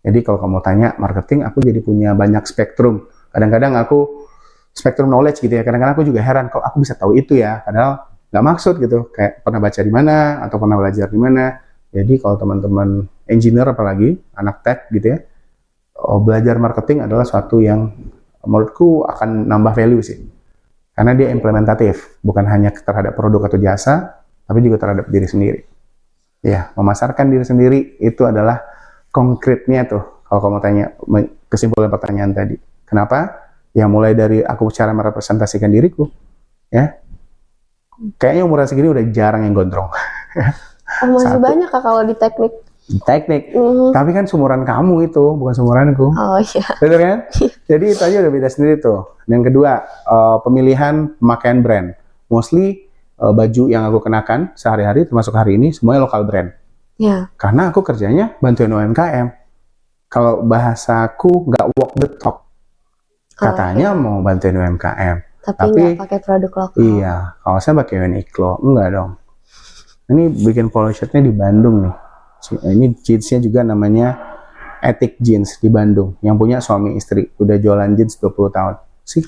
B: Jadi kalau kamu tanya marketing, aku jadi punya banyak spektrum. Kadang-kadang aku spektrum knowledge gitu ya. Kadang-kadang aku juga heran kok aku bisa tahu itu ya. Padahal nggak maksud gitu. Kayak pernah baca di mana atau pernah belajar di mana. Jadi kalau teman-teman engineer apalagi anak tech gitu ya, belajar marketing adalah suatu yang menurutku akan nambah value sih. Karena dia implementatif, bukan hanya terhadap produk atau jasa, tapi juga terhadap diri sendiri. Ya, memasarkan diri sendiri itu adalah konkretnya tuh. Kalau kamu tanya kesimpulan pertanyaan tadi, kenapa? Ya mulai dari aku cara merepresentasikan diriku, ya. Kayaknya umuran segini udah jarang yang gondrong.
A: Masih banyak Kak kalau di teknik.
B: Tapi kan seumuran kamu itu, bukan seumuranku.
A: Oh iya.
B: Betul kan? Jadi itu aja udah beda sendiri tuh. Yang kedua, pemilihan pemakaian brand. Mostly baju yang aku kenakan sehari-hari, termasuk hari ini, semuanya lokal brand. Karena aku kerjanya bantuin UMKM. Kalau bahasaku nggak walk the talk. Katanya mau bantuin UMKM. Tapi
A: nggak pakai produk lokal.
B: Iya, kalau saya pakai Uniqlo, enggak dong. Ini bikin polo shirtnya di Bandung nih. Ini jeansnya juga namanya Ethic Jeans di Bandung. Yang punya suami istri. Udah jualan jeans 20 tahun. Sih.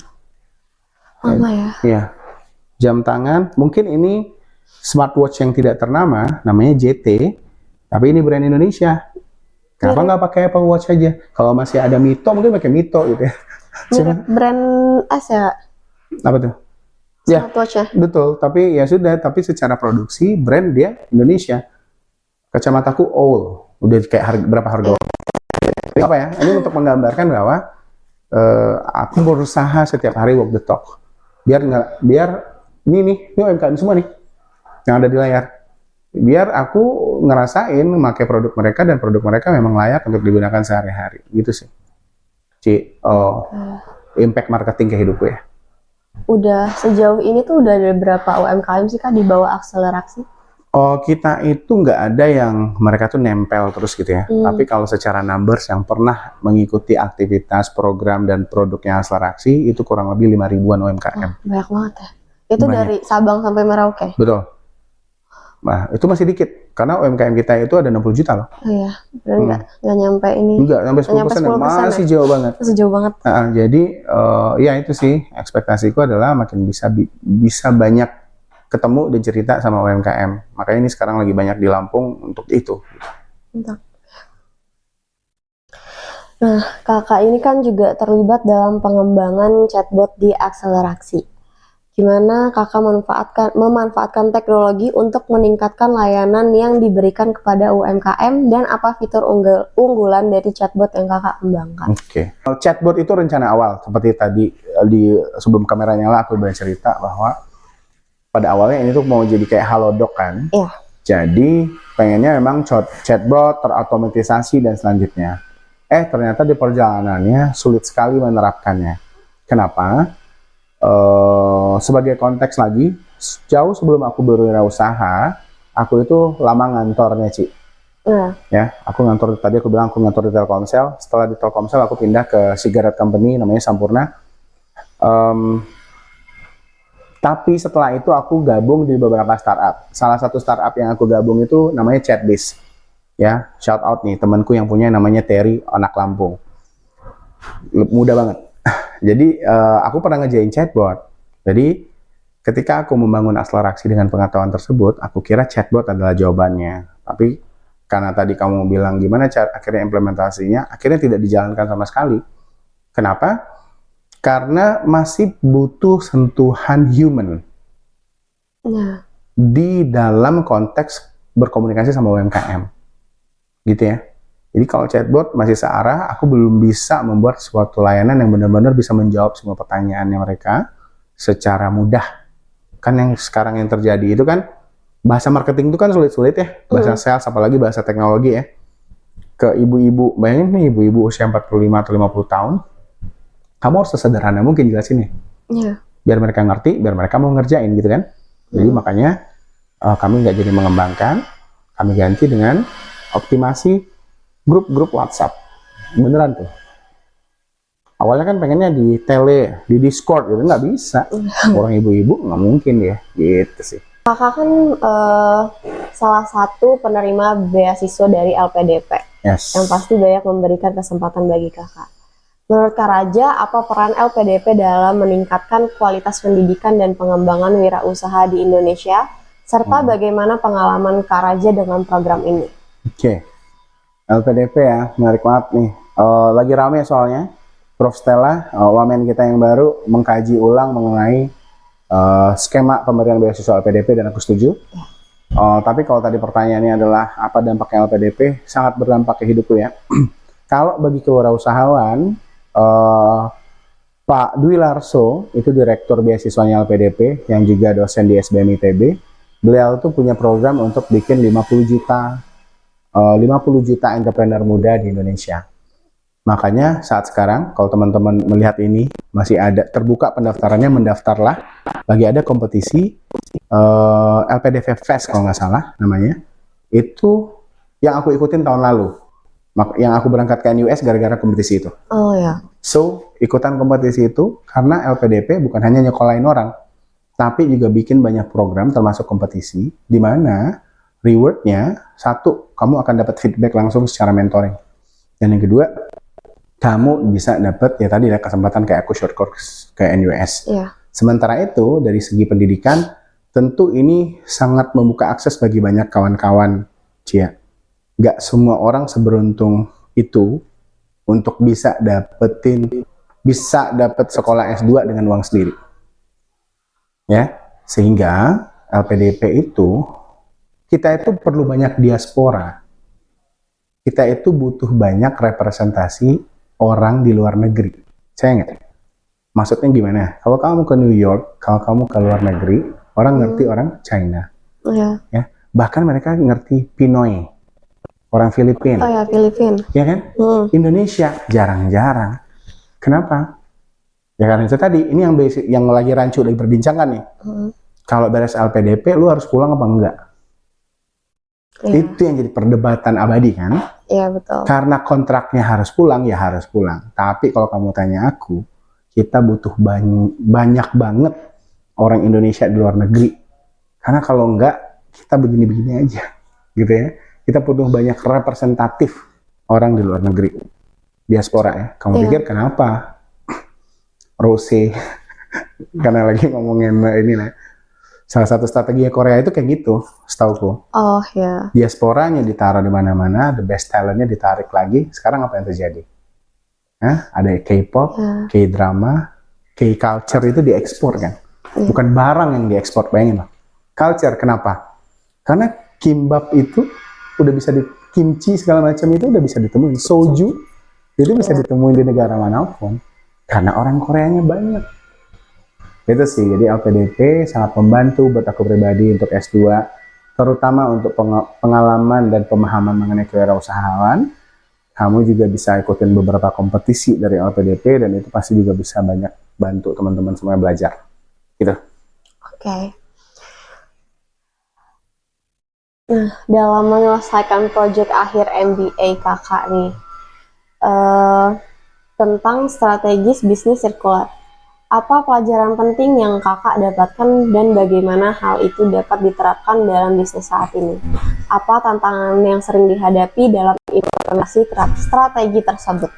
A: Lama ya?
B: Iya. Jam tangan, mungkin ini smartwatch yang tidak ternama, namanya JT. Tapi ini brand Indonesia. Kenapa nggak pakai Apple Watch aja? Kalau masih ada Mito, mungkin pakai Mito gitu ya.
A: Mirip brand Asia.
B: Apa tuh? Ya,
A: smartwatch-nya.
B: Betul. Tapi ya sudah. Tapi secara produksi, brand dia Indonesia. Kacamataku owl. Udah kayak berapa harga? Tapi apa ya? Ini untuk menggambarkan bahwa aku berusaha setiap hari walk the talk. Biar ini UMKM semua nih yang ada di layar. Biar aku ngerasain memakai produk mereka dan produk mereka memang layak untuk digunakan sehari-hari. Gitu sih. Impact marketing ke hidupku ya.
A: Udah sejauh ini tuh udah ada berapa UMKM sih Kak di bawah akselerasi?
B: Kita itu nggak ada yang mereka tuh nempel terus gitu ya. Tapi kalau secara numbers yang pernah mengikuti aktivitas, program, dan produknya akselerasi itu kurang lebih 5.000-an UMKM.
A: Banyak banget ya. Itu banyak. Dari Sabang sampai Merauke?
B: Betul. Nah, itu masih dikit. Karena UMKM kita itu ada 60 juta loh.
A: Iya, nggak nyampe ini.
B: Enggak, sampai 10%, masih jauh banget.
A: Masih jauh banget.
B: Jadi, ya itu sih, ekspektasiku adalah makin bisa banyak ketemu dan cerita sama UMKM. Makanya ini sekarang lagi banyak di Lampung untuk itu.
A: Nah, Kakak ini kan juga terlibat dalam pengembangan chatbot di akselerasi. Gimana Kakak memanfaatkan teknologi untuk meningkatkan layanan yang diberikan kepada UMKM dan apa fitur unggulan dari chatbot yang Kakak kembangkan?
B: Oke. Chatbot itu rencana awal seperti tadi di sebelum kamera nyala aku udah cerita bahwa pada awalnya ini tuh mau jadi kayak Halodoc kan.
A: Iya.
B: Jadi pengennya memang chatbot terotomatisasi dan selanjutnya. Ternyata di perjalanannya sulit sekali menerapkannya. Kenapa? Sebagai konteks lagi, jauh sebelum aku berwirausaha, aku itu lama ngantornya, Ci. Ya, aku ngantor, tadi aku bilang aku ngantor di Telkomsel. Setelah di Telkomsel aku pindah ke cigarette company namanya Sampurna. Tapi setelah itu aku gabung di beberapa startup. Salah satu startup yang aku gabung itu namanya Chatbiz. Ya, shout out nih temanku yang punya namanya Terry, anak Lampung. Mudah banget. Jadi aku pernah ngerjain chatbot. Jadi ketika aku membangun akselerasi dengan pengetahuan tersebut, aku kira chatbot adalah jawabannya. Tapi karena tadi kamu bilang gimana cara akhirnya implementasinya, akhirnya tidak dijalankan sama sekali. Kenapa? Karena masih butuh sentuhan human di dalam konteks berkomunikasi sama UMKM, gitu ya. Jadi kalau chatbot masih searah, aku belum bisa membuat suatu layanan yang benar-benar bisa menjawab semua pertanyaannya mereka secara mudah. Kan yang sekarang yang terjadi itu kan bahasa marketing itu kan sulit-sulit ya, bahasa sales apalagi bahasa teknologi ya. Ke ibu-ibu, bayangin nih ibu-ibu usia 45 atau 50 tahun, kamu harus sesederhana mungkin jelasin ya. Biar mereka ngerti, biar mereka mau ngerjain gitu kan. Jadi makanya kami nggak jadi mengembangkan, kami ganti dengan optimasi grup-grup WhatsApp. Beneran tuh. Awalnya kan pengennya di tele, di Discord gitu, nggak bisa. Orang ibu-ibu nggak mungkin ya, gitu sih.
A: Kakak kan salah satu penerima beasiswa dari LPDP.
B: Yes.
A: Yang pasti banyak memberikan kesempatan bagi kakak. Menurut Kak Raja, apa peran LPDP dalam meningkatkan kualitas pendidikan dan pengembangan wirausaha di Indonesia, serta bagaimana pengalaman Kak Raja dengan program ini?
B: Oke. LPDP ya, menarik banget nih. Lagi rame soalnya, Prof. Stella, wamen kita yang baru, mengkaji ulang mengenai skema pemberian beasiswa LPDP dan aku setuju. Tapi kalau tadi pertanyaannya adalah apa dampaknya LPDP, sangat berdampak ke hidupku ya. Kalau bagi kewirausahawan, Pak Dwi Larso, itu direktur beasiswanya LPDP, yang juga dosen di SBM ITB. Beliau tuh punya program untuk bikin 50 juta entrepreneur muda di Indonesia. Makanya saat sekarang, kalau teman-teman melihat ini, masih ada terbuka pendaftarannya, mendaftarlah. Lagi ada kompetisi LPDP Fest kalau nggak salah namanya. Itu yang aku ikutin tahun lalu. Yang aku berangkat ke NUS gara-gara kompetisi itu.
A: Oh ya.
B: So, ikutan kompetisi itu karena LPDP bukan hanya nyekolahin orang, tapi juga bikin banyak program termasuk kompetisi, di mana rewardnya, satu, kamu akan dapat feedback langsung secara mentoring. Dan yang kedua, kamu bisa dapat ya tadi ada kesempatan kayak aku short course ke NUS.
A: Iya.
B: Sementara itu, dari segi pendidikan, tentu ini sangat membuka akses bagi banyak kawan-kawan, Cia. Gak semua orang seberuntung itu untuk bisa dapat sekolah S2 dengan uang sendiri. Ya, sehingga LPDP itu kita itu perlu banyak diaspora. Kita itu butuh banyak representasi orang di luar negeri. Saya nggak? Maksudnya gimana? Kalau kamu ke New York, kalau kamu ke luar negeri, orang ngerti orang China. Ya, bahkan mereka ngerti Pinoy. Orang Filipina.
A: Oh ya, Filipina.
B: Ya kan? Indonesia jarang-jarang. Kenapa? Ya karena itu tadi, ini yang basic, yang lagi rancu, lagi berbincangkan nih. Kalau beres LPDP, lu harus pulang apa enggak? Itu yang jadi perdebatan abadi kan?
A: Iya, betul.
B: Karena kontraknya harus pulang, ya harus pulang. Tapi kalau kamu tanya aku, kita butuh banyak banget orang Indonesia di luar negeri. Karena kalau enggak, kita begini-begini aja. Gitu ya. Kita butuh banyak representatif orang di luar negeri, diaspora ya. Kamu pikir kenapa? Rose, karena lagi ngomongin ini lah. Salah satu strategi Korea itu kayak gitu, setauku.
A: Oh ya.
B: Diasporanya ditaruh di mana-mana, the best talentnya ditarik lagi. Sekarang apa yang terjadi? Ada K-pop, K-drama, K-culture itu diekspor kan? Bukan barang yang diekspor, bayangin loh. Culture, kenapa? Karena kimbap itu udah bisa kimchi segala macam itu udah bisa ditemuin, soju itu bisa ditemuin di negara manapun karena orang Koreanya banyak, Itu sih, jadi LPDP sangat membantu buat aku pribadi untuk S2, terutama untuk pengalaman dan pemahaman mengenai kewirausahaan. Kamu juga bisa ikutin beberapa kompetisi dari LPDP dan itu pasti juga bisa banyak bantu teman-teman semua belajar. Gitu.
A: Oke. Nah, dalam menyelesaikan proyek akhir MBA kakak nih, tentang strategis bisnis sirkular. Apa pelajaran penting yang kakak dapatkan dan bagaimana hal itu dapat diterapkan dalam bisnis saat ini? Apa tantangan yang sering dihadapi dalam implementasi strategi tersebut?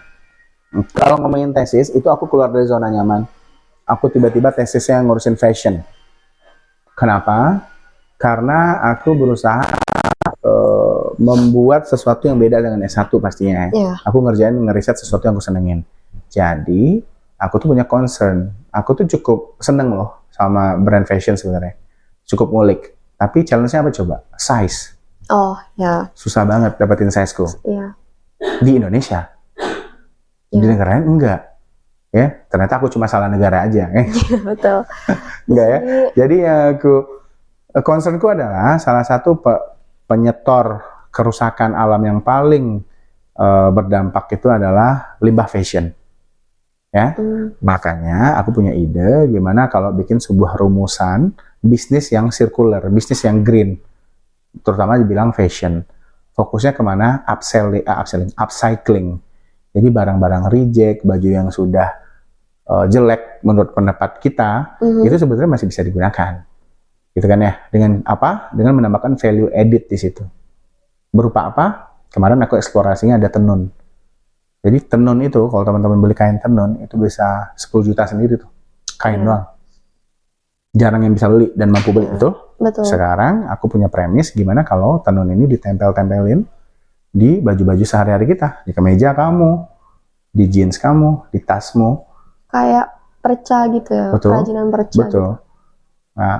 B: Kalau ngomongin tesis, itu aku keluar dari zona nyaman. Aku tiba-tiba tesisnya ngurusin fashion. Kenapa? Karena aku berusaha membuat sesuatu yang beda dengan S1 pastinya.
A: Yeah.
B: Aku ngeriset sesuatu yang aku senengin. Jadi, aku tuh punya concern. Aku tuh cukup seneng loh sama brand fashion sebenarnya. Cukup ngulik. Tapi challenge-nya apa coba? Size.
A: Oh, ya.
B: Susah banget dapetin sizeku.
A: Iya.
B: Di Indonesia. Di negara lain enggak. Ya, ternyata aku cuma salah negara aja.
A: Betul.
B: Enggak ya. Jadi concernku adalah salah satu penyetor kerusakan alam yang paling berdampak itu adalah limbah fashion. Ya, makanya aku punya ide gimana kalau bikin sebuah rumusan bisnis yang circular, bisnis yang green, terutama dibilang fashion. Fokusnya kemana? Upcycling. Jadi barang-barang reject, baju yang sudah jelek menurut pendapat kita, itu sebetulnya masih bisa digunakan. Gitu kan ya? Dengan apa? Dengan menambahkan value added di situ. Berupa apa? Kemarin aku eksplorasinya ada tenun. Jadi tenun itu, kalau teman-teman beli kain tenun, itu bisa 10 juta sendiri tuh. Kain doang. Jarang yang bisa beli dan mampu beli, betul?
A: Betul.
B: Sekarang aku punya premis gimana kalau tenun ini ditempel-tempelin di baju-baju sehari-hari kita. Di kemeja kamu, di jeans kamu, di tasmu.
A: Kayak perca gitu ya,
B: betul,
A: kerajinan perca.
B: Betul. Gitu. Nah,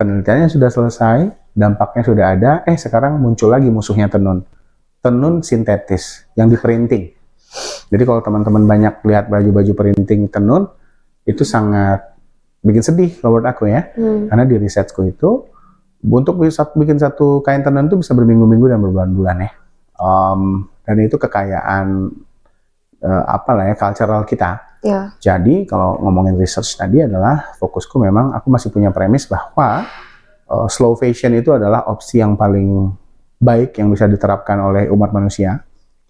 B: penelitiannya sudah selesai, dampaknya sudah ada, sekarang muncul lagi musuhnya tenun. Tenun sintetis, yang di printing. Jadi kalau teman-teman banyak lihat baju-baju printing tenun, itu sangat bikin sedih menurut aku ya. Karena di risetku itu, untuk bikin satu kain tenun itu bisa berminggu-minggu dan berbulan-bulan ya. Dan itu kekayaan cultural kita. Yeah. Jadi kalau ngomongin research tadi adalah fokusku memang aku masih punya premis bahwa slow fashion itu adalah opsi yang paling baik yang bisa diterapkan oleh umat manusia.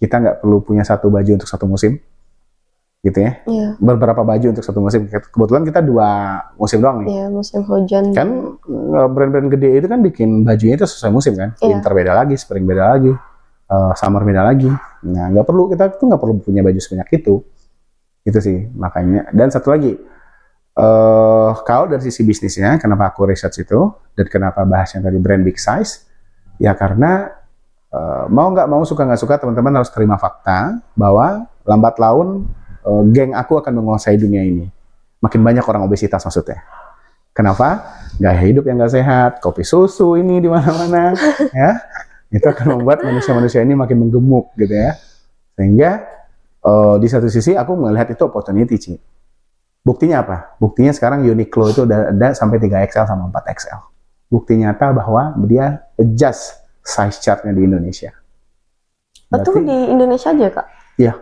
B: Kita nggak perlu punya satu baju untuk satu musim, gitu ya. Yeah. Beberapa baju untuk satu musim. Kebetulan kita 2 musim doang nih.
A: Iya, musim hujan.
B: Kan brand-brand gede itu kan bikin bajunya itu sesuai musim kan. Yeah. Winter beda lagi, spring beda lagi, summer beda lagi. Nah, kita tuh nggak perlu punya baju sebanyak itu. Gitu sih, makanya. Dan satu lagi, kalau dari sisi bisnisnya, kenapa aku research itu, dan kenapa bahasnya tadi brand big size, ya karena mau nggak mau, suka nggak suka, teman-teman harus terima fakta bahwa lambat laun geng aku akan menguasai dunia ini. Makin banyak orang obesitas maksudnya. Kenapa? Gaya hidup yang nggak sehat, kopi susu ini di mana-mana, ya, itu akan membuat manusia-manusia ini makin menggemuk gitu ya. Sehingga di satu sisi aku melihat itu opportunity, Ci. Buktinya apa? Buktinya sekarang Uniqlo itu udah ada sampai 3XL sama 4XL. Bukti nyata bahwa dia adjust size chart-nya di Indonesia.
A: Betul, di Indonesia aja, Kak?
B: Iya.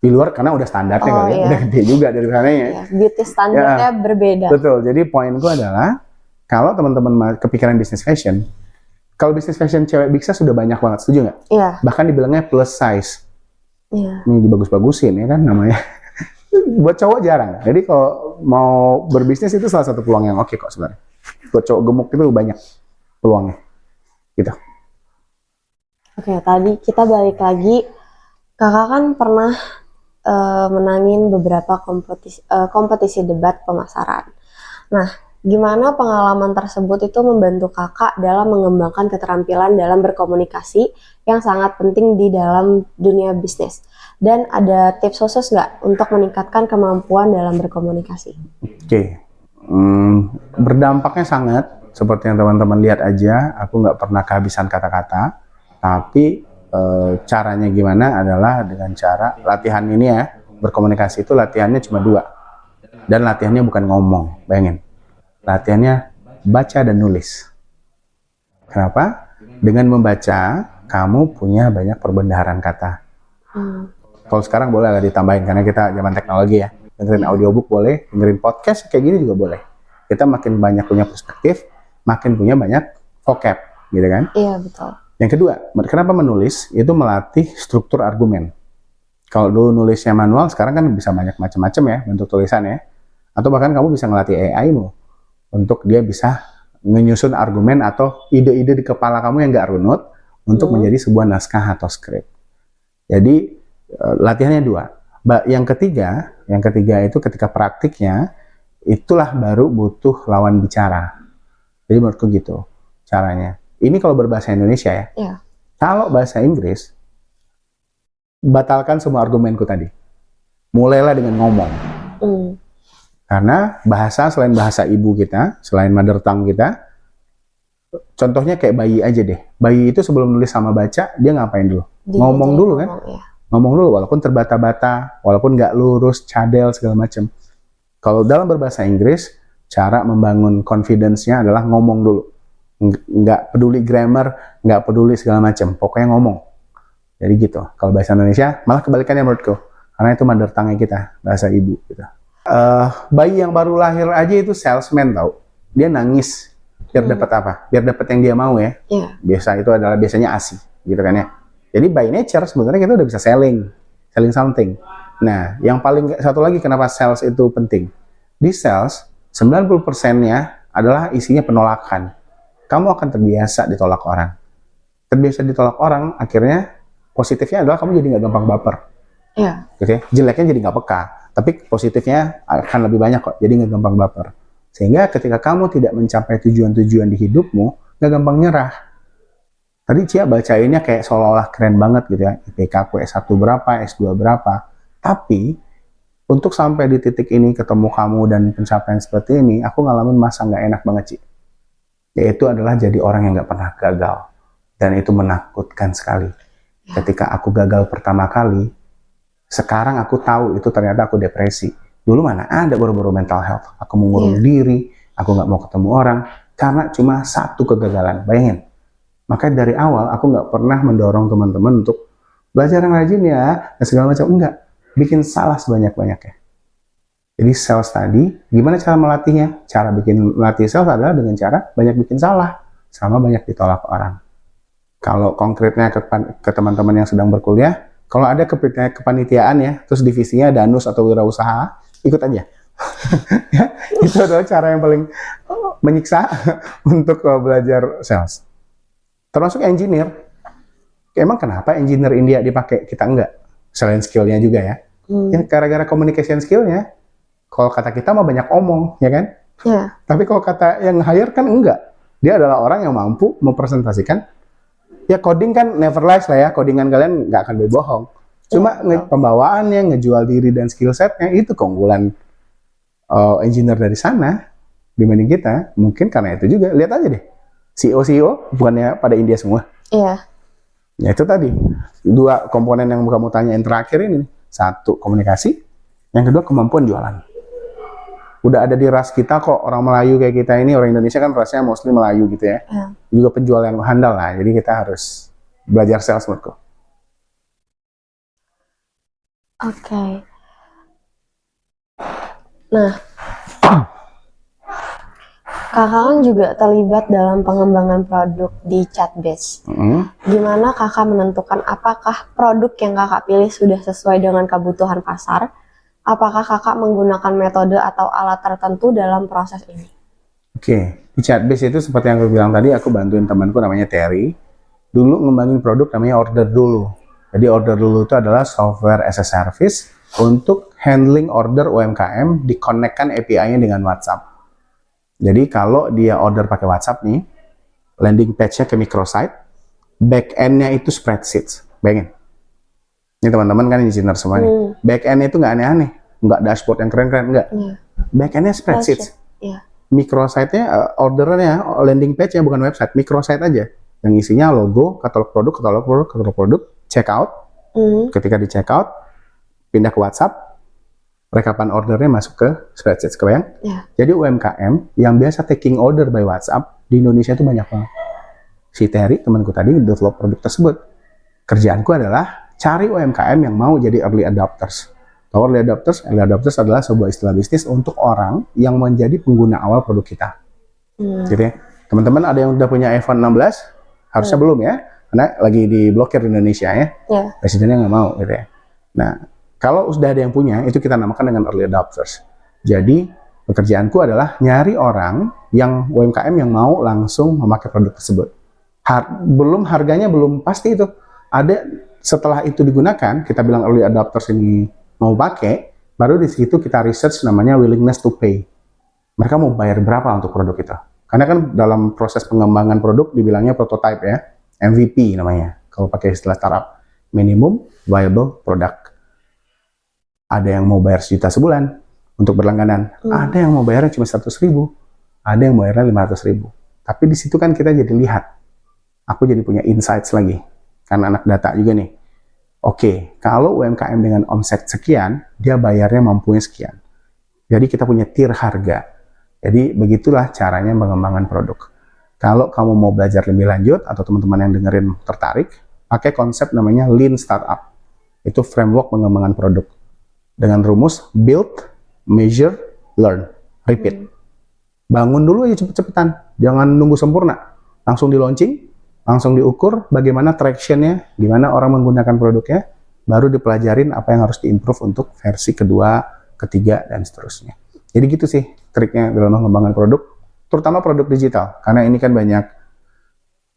B: Di luar karena udah standarnya kali ya. Udah gede juga dari sana ya.
A: Beauty standarnya berbeda.
B: Betul. Jadi poinku adalah kalau teman-teman kepikiran bisnis fashion, kalau bisnis fashion cewek big size sudah banyak banget, setuju nggak? Iya. Bahkan dibilangnya plus size. Iya. Ini dibagus-bagusin ya kan namanya. Buat cowok jarang. Jadi kalau mau berbisnis itu salah satu peluang yang oke kok sebenarnya. Buat cowok gemuk itu banyak peluangnya. Gitu.
A: Oke, tadi kita balik lagi. Kakak kan pernah menangin beberapa kompetisi debat pemasaran. Nah, gimana pengalaman tersebut itu membantu kakak dalam mengembangkan keterampilan dalam berkomunikasi yang sangat penting di dalam dunia bisnis? Dan ada tips khusus nggak untuk meningkatkan kemampuan dalam berkomunikasi?
B: Oke. Berdampaknya sangat. Seperti yang teman-teman lihat aja, aku nggak pernah kehabisan kata-kata. Tapi caranya gimana adalah dengan cara latihan ini ya. Berkomunikasi itu latihannya cuma 2. Dan latihannya bukan ngomong, bayangin. latihannya baca dan nulis. Kenapa? Dengan membaca, kamu punya banyak perbendaharaan kata. Kalau sekarang boleh lah ditambahin, karena kita zaman teknologi ya. Dengerin audiobook boleh, dengerin podcast kayak gini juga boleh. Kita makin banyak punya perspektif, makin punya banyak vocab, gitu kan?
A: Iya, betul.
B: Yang kedua, kenapa menulis? Itu melatih struktur argumen. Kalau dulu nulisnya manual, sekarang kan bisa banyak macam-macam ya bentuk tulisannya. Atau bahkan kamu bisa ngelatih AI-mu untuk dia bisa menyusun argumen atau ide-ide di kepala kamu yang nggak runut untuk menjadi sebuah naskah atau skrip. Jadi latihannya dua. Yang ketiga itu ketika praktiknya, itulah baru butuh lawan bicara. Jadi menurutku gitu caranya. Ini kalau berbahasa Indonesia ya.
A: Iya.
B: Kalau bahasa Inggris, batalkan semua argumenku tadi. Mulailah dengan ngomong. Karena bahasa selain bahasa ibu kita, selain mother tongue kita, contohnya kayak bayi aja deh. Bayi itu sebelum nulis sama baca, dia ngapain dulu? Ngomong dulu kan?
A: Ya.
B: Ngomong dulu, walaupun terbata-bata, walaupun nggak lurus, cadel, segala macam. Kalau dalam berbahasa Inggris, cara membangun confidence-nya adalah ngomong dulu. Nggak peduli grammar, nggak peduli segala macam. Pokoknya ngomong. Jadi gitu. Kalau bahasa Indonesia, malah kebalikannya menurutku. Karena itu mother tongue kita, bahasa ibu. Gitu. Bayi yang baru lahir aja itu salesman tau. Dia nangis. Biar dapat apa? Biar dapat yang dia mau ya. Biasa itu adalah biasanya ASI. Gitu kan ya. Jadi by nature sebenarnya kita udah bisa selling something. Nah, yang paling satu lagi kenapa sales itu penting. Di sales, 90%-nya adalah isinya penolakan. Kamu akan terbiasa ditolak orang. Terbiasa ditolak orang, akhirnya positifnya adalah kamu jadi nggak gampang baper.
A: Iya.
B: Oke, jeleknya jadi nggak peka. Tapi positifnya akan lebih banyak kok, jadi nggak gampang baper. Sehingga ketika kamu tidak mencapai tujuan-tujuan di hidupmu, nggak gampang nyerah. Tadi Cia bacainnya kayak seolah-olah keren banget gitu ya. IPK aku S1 berapa, S2 berapa. Tapi, untuk sampai di titik ini ketemu kamu dan pencapaian seperti ini, aku ngalamin masa nggak enak banget, Ci. Yaitu adalah jadi orang yang nggak pernah gagal. Dan itu menakutkan sekali. Ketika aku gagal pertama kali, sekarang aku tahu itu ternyata aku depresi. Dulu mana ada baru-baru mental health. Aku mengurung diri, aku nggak mau ketemu orang, karena cuma satu kegagalan. Bayangin. Makanya dari awal aku nggak pernah mendorong teman-teman untuk belajar yang rajin ya, dan segala macam. Enggak. Bikin salah sebanyak-banyaknya. Jadi sales tadi, gimana cara melatihnya? Cara melatih sales adalah dengan cara banyak bikin salah, sama banyak ditolak orang. Kalau konkretnya ke teman-teman yang sedang berkuliah, kalau ada kepanitiaan ya, terus divisinya danus atau wirausaha, ikut aja. Ya, itu adalah cara yang paling menyiksa untuk belajar sales. Termasuk engineer. Emang kenapa engineer India dipakai, kita enggak? Selain skillnya juga ya. Ya gara-gara communication skillnya. Kalau kata kita mah banyak omong, ya kan? Tapi kalau kata yang hire kan enggak. Dia adalah orang yang mampu mempresentasikan. Ya coding kan never lies lah ya, codingan kalian nggak akan berbohong. Cuma pembawaannya, ngejual diri dan skill setnya itu keunggulan engineer dari sana dibanding kita. Mungkin karena itu juga. Lihat aja deh, CEO bukannya pada India semua.
A: Iya.
B: Ya itu tadi, dua komponen yang kamu tanyain terakhir ini. Satu, komunikasi. Yang kedua, kemampuan jualan. Udah ada di ras kita kok, orang Melayu kayak kita ini, orang Indonesia kan rasnya mostly Melayu gitu ya. Juga penjual yang handal lah, jadi kita harus belajar sales menurutku.
A: Oke. Nah, kakak kan juga terlibat dalam pengembangan produk di Chatbase. Gimana kakak menentukan apakah produk yang kakak pilih sudah sesuai dengan kebutuhan pasar? Apakah kakak menggunakan metode atau alat tertentu dalam proses ini? Oke,
B: di Chatbase itu seperti yang aku bilang tadi, aku bantuin temanku namanya Terry. Dulu ngembangin produk namanya Order Dulu. Jadi Order Dulu itu adalah software as a service untuk handling order UMKM, dikonekkan API-nya dengan WhatsApp. Jadi kalau dia order pakai WhatsApp nih, landing page-nya ke microsite, back-end-nya itu spreadsheet. Bayangin. Ini teman-teman kan engineer semua nih. Back-end-nya itu nggak aneh-aneh. Nggak dashboard yang keren-keren, nggak. Back-end-nya spreadsheet. Microsite-nya, ordernya, landing page-nya bukan website, microsite aja. Yang isinya logo, katalog produk, checkout. Ketika di checkout, pindah ke WhatsApp, rekapan ordernya masuk ke spreadsheet, kebayang?
A: Ya.
B: Jadi UMKM yang biasa taking order by WhatsApp di Indonesia itu banyak banget. Si Terry, temanku tadi, develop produk tersebut. Kerjaanku adalah cari UMKM yang mau jadi early adopters. Tahu early adopters? Early adopters adalah sebuah istilah bisnis untuk orang yang menjadi pengguna awal produk kita. Gitu ya. Teman-teman ada yang udah punya iPhone 16? Harusnya belum ya, karena lagi diblokir di Indonesia ya. Presidennya nggak mau gitu ya. Nah, kalau sudah ada yang punya, itu kita namakan dengan early adopters. Jadi, pekerjaanku adalah nyari orang yang UMKM yang mau langsung memakai produk tersebut. Harganya belum pasti itu. Ada setelah itu digunakan, kita bilang early adopters ini mau pakai, baru di situ kita research namanya willingness to pay. Mereka mau bayar berapa untuk produk itu? Karena kan dalam proses pengembangan produk dibilangnya prototype ya, MVP namanya. Kalau pakai istilah startup, minimum viable product. Ada yang mau bayar sejuta sebulan untuk berlangganan. Ada yang mau bayarnya cuma 100.000. Ada yang bayarnya 500.000. Tapi di situ kan kita jadi lihat. Aku jadi punya insights lagi. Karena anak data juga nih. Oke, kalau UMKM dengan omset sekian, dia bayarnya mampunya sekian. Jadi kita punya tier harga. Jadi begitulah caranya pengembangan produk. Kalau kamu mau belajar lebih lanjut, atau teman-teman yang dengerin tertarik, pakai konsep namanya Lean Startup. Itu framework pengembangan produk. Dengan rumus build, measure, learn, repeat. Bangun dulu aja cepet-cepetan, jangan nunggu sempurna. Langsung di launching, langsung diukur bagaimana traction-nya, gimana orang menggunakan produknya, baru dipelajarin apa yang harus diimprove untuk versi kedua, ketiga, dan seterusnya. Jadi gitu sih triknya dalam pengembangan produk, terutama produk digital. Karena ini kan banyak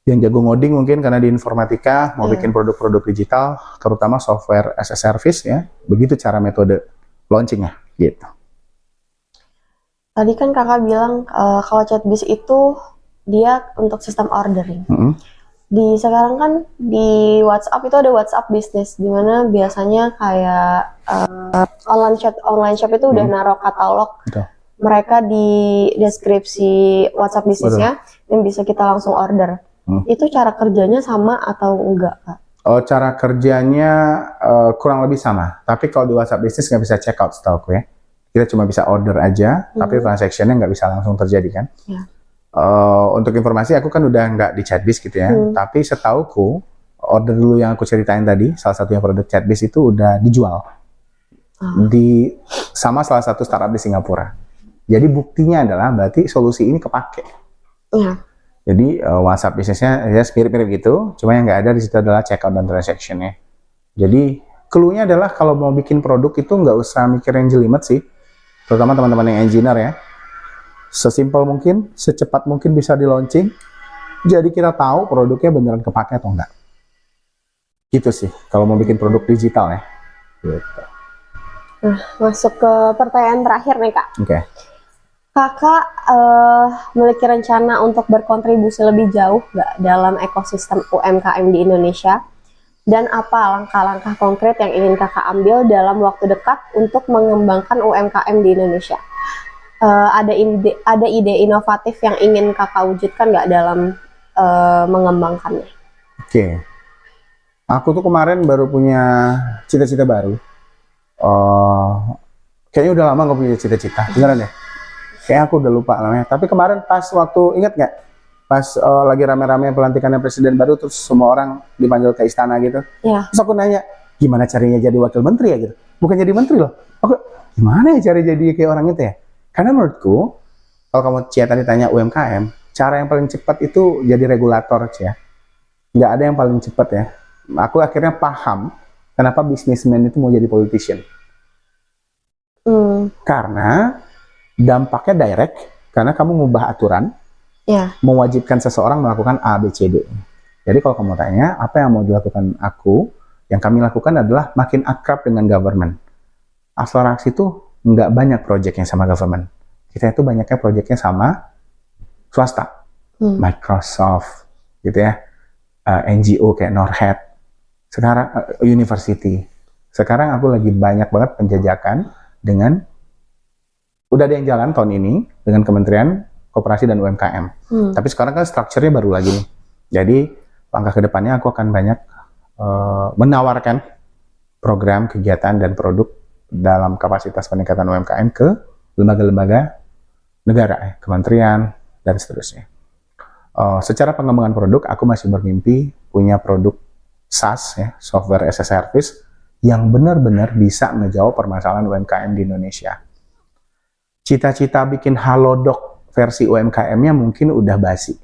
B: yang jago ngoding mungkin karena di informatika mau bikin produk-produk digital, terutama software as a service ya. Begitu cara metode launchingnya gitu.
A: Tadi kan kakak bilang kalau Chatbiz itu dia untuk sistem ordering. Di sekarang kan di WhatsApp itu ada WhatsApp Business, dimana biasanya kayak online shop itu udah naruh katalog.
B: Betul.
A: Mereka di deskripsi WhatsApp bisnisnya yang bisa kita langsung order. Itu cara kerjanya sama atau enggak, Kak?
B: Oh, cara kerjanya kurang lebih sama. Tapi kalau di WhatsApp Business nggak bisa check out setahu aku ya. Kita cuma bisa order aja, tapi transaction-nya nggak bisa langsung terjadi kan. Untuk informasi, aku kan udah nggak di Chatbiz gitu ya. Tapi setauku, order dulu yang aku ceritain tadi, salah satu yang produk Chatbiz itu udah dijual. Sama salah satu startup di Singapura. Jadi buktinya adalah berarti solusi ini kepake. Jadi WhatsApp bisnisnya ya mirip-mirip gitu, cuma yang nggak ada di situ adalah checkout dan transaction-nya. Jadi clue-nya adalah kalau mau bikin produk itu nggak usah mikir yang jelimet sih, terutama teman-teman yang engineer ya. Sesimpel mungkin, secepat mungkin bisa di launching. Jadi kita tahu produknya beneran kepake atau enggak. Gitu sih, kalau mau bikin produk digital ya. Gitu.
A: Nah, masuk ke pertanyaan terakhir nih, Kak.
B: Oke.
A: Kakak memiliki rencana untuk berkontribusi lebih jauh nggak dalam ekosistem UMKM di Indonesia? Dan apa langkah-langkah konkret yang ingin kakak ambil dalam waktu dekat untuk mengembangkan UMKM di Indonesia? Ada ide inovatif yang ingin kakak wujudkan nggak dalam mengembangkannya?
B: Oke. Aku tuh kemarin baru punya cita-cita baru. Kayaknya udah lama nggak punya cita-cita, beneran ya? Kayaknya aku udah lupa namanya. Tapi kemarin pas waktu, ingat nggak? Pas lagi rame-rame pelantikannya presiden baru, terus semua orang dipanggil ke istana gitu. Terus aku nanya, gimana caranya jadi wakil menteri ya gitu? Bukan jadi menteri loh. Aku, gimana ya cara jadi kayak orang itu ya? Karena menurutku, kalau kamu tadi tanya UMKM, cara yang paling cepat itu jadi regulator ya. Nggak ada yang paling cepat ya. Aku akhirnya paham kenapa bisnismen itu mau jadi politician. Karena dampaknya direct, karena kamu ngubah aturan, mewajibkan seseorang melakukan A, B, C, D. Jadi kalau kamu tanya, apa yang mau dilakukan aku, yang kami lakukan adalah makin akrab dengan government. Akselerasi itu nggak banyak proyeknya sama government. Kita itu banyaknya proyeknya sama swasta. Microsoft, gitu ya. NGO kayak Norhead. Sekarang university. Sekarang aku lagi banyak banget penjajakan dengan udah ada yang jalan tahun ini dengan Kementerian Koperasi dan UMKM. Tapi sekarang kan strukturnya baru lagi nih. Jadi langkah kedepannya aku akan banyak menawarkan program, kegiatan, dan produk dalam kapasitas peningkatan UMKM ke lembaga-lembaga negara, kementerian, dan seterusnya. Secara pengembangan produk, aku masih bermimpi punya produk SaaS, ya, Software as a Service, yang benar-benar bisa ngejawab permasalahan UMKM di Indonesia. Cita-cita bikin Halodoc versi UMKM-nya mungkin udah basi.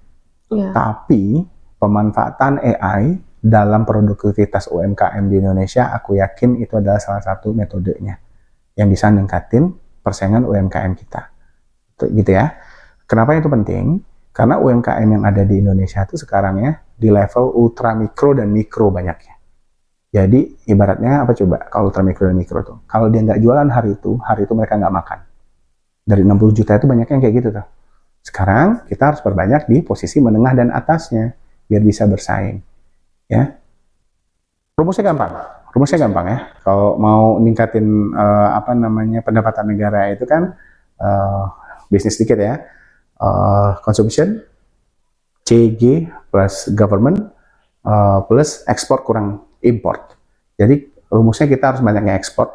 B: Tapi pemanfaatan AI dalam produktivitas UMKM di Indonesia, aku yakin itu adalah salah satu metodenya yang bisa ningkatin persaingan UMKM kita. Gitu ya. Kenapa itu penting? Karena UMKM yang ada di Indonesia itu sekarang ya di level ultra mikro dan mikro banyaknya. Jadi ibaratnya apa coba kalau ultra mikro dan mikro tuh? Kalau dia nggak jualan hari itu mereka nggak makan. Dari 60 juta itu banyaknya yang kayak gitu tuh. Sekarang kita harus perbanyak di posisi menengah dan atasnya biar bisa bersaing. Ya. Rumusnya gampang ya. Kalau mau ningkatin pendapatan negara itu kan bisnis dikit ya. Consumption, CG plus government plus ekspor kurang import. Jadi rumusnya kita harus banyaknya ekspor,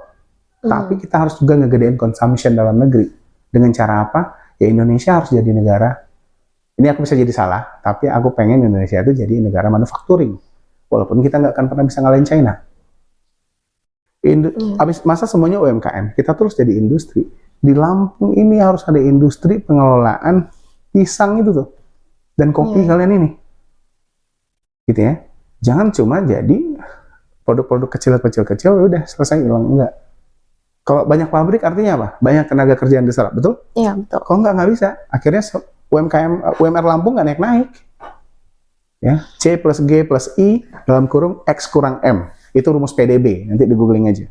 B: tapi kita harus juga ngegedein consumption dalam negeri. Dengan cara apa? Ya Indonesia harus jadi negara. Ini aku bisa jadi salah, tapi aku pengen Indonesia itu jadi negara manufacturing. Walaupun kita nggak akan pernah bisa ngalahin China. Abis masa semuanya UMKM, kita terus jadi industri. Di Lampung ini harus ada industri pengelolaan pisang itu tuh dan kopi kalian ini, gitu ya. Jangan cuma jadi produk-produk kecil udah selesai hilang, enggak. Kalau banyak pabrik artinya apa? Banyak tenaga kerja yang diserap, betul?
A: Iya betul.
B: Kalau nggak bisa, akhirnya UMR Lampung nggak naik. Ya, C plus G plus I dalam kurung X kurang M. Itu rumus PDB, nanti di googling aja.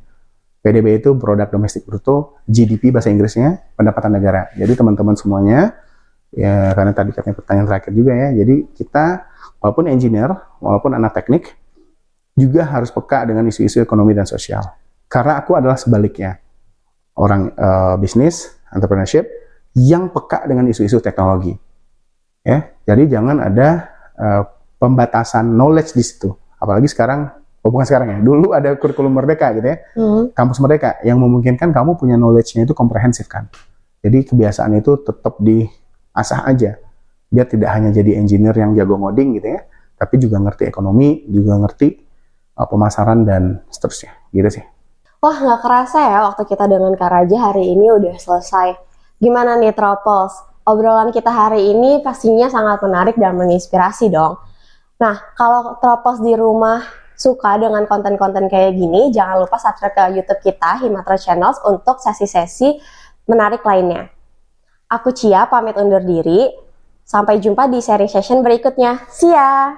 B: PDB itu produk domestik bruto, GDP bahasa Inggrisnya, pendapatan negara. Jadi teman-teman semuanya, ya karena tadi katanya pertanyaan terakhir juga ya, jadi kita walaupun engineer, walaupun anak teknik, juga harus peka dengan isu-isu ekonomi dan sosial. Karena aku adalah sebaliknya, orang bisnis, entrepreneurship, yang peka dengan isu-isu teknologi. Ya, jadi jangan ada pembatasan knowledge di situ. Apalagi sekarang, bukan sekarang ya, dulu ada kurikulum Merdeka gitu ya, kampus Merdeka yang memungkinkan kamu punya knowledge-nya itu komprehensif kan. Jadi kebiasaan itu tetap diasah aja, biar tidak hanya jadi engineer yang jago ngoding gitu ya, tapi juga ngerti ekonomi, juga ngerti pemasaran dan seterusnya, gitu sih.
A: Wah, nggak kerasa ya waktu kita dengan Kak Raja hari ini udah selesai. Gimana nih Tropos? Obrolan kita hari ini pastinya sangat menarik dan menginspirasi dong. Nah, kalau Tropos di rumah suka dengan konten-konten kayak gini, jangan lupa subscribe ke YouTube kita, Himatra Channels, untuk sesi-sesi menarik lainnya. Aku Cia, pamit undur diri. Sampai jumpa di sharing session berikutnya. See ya!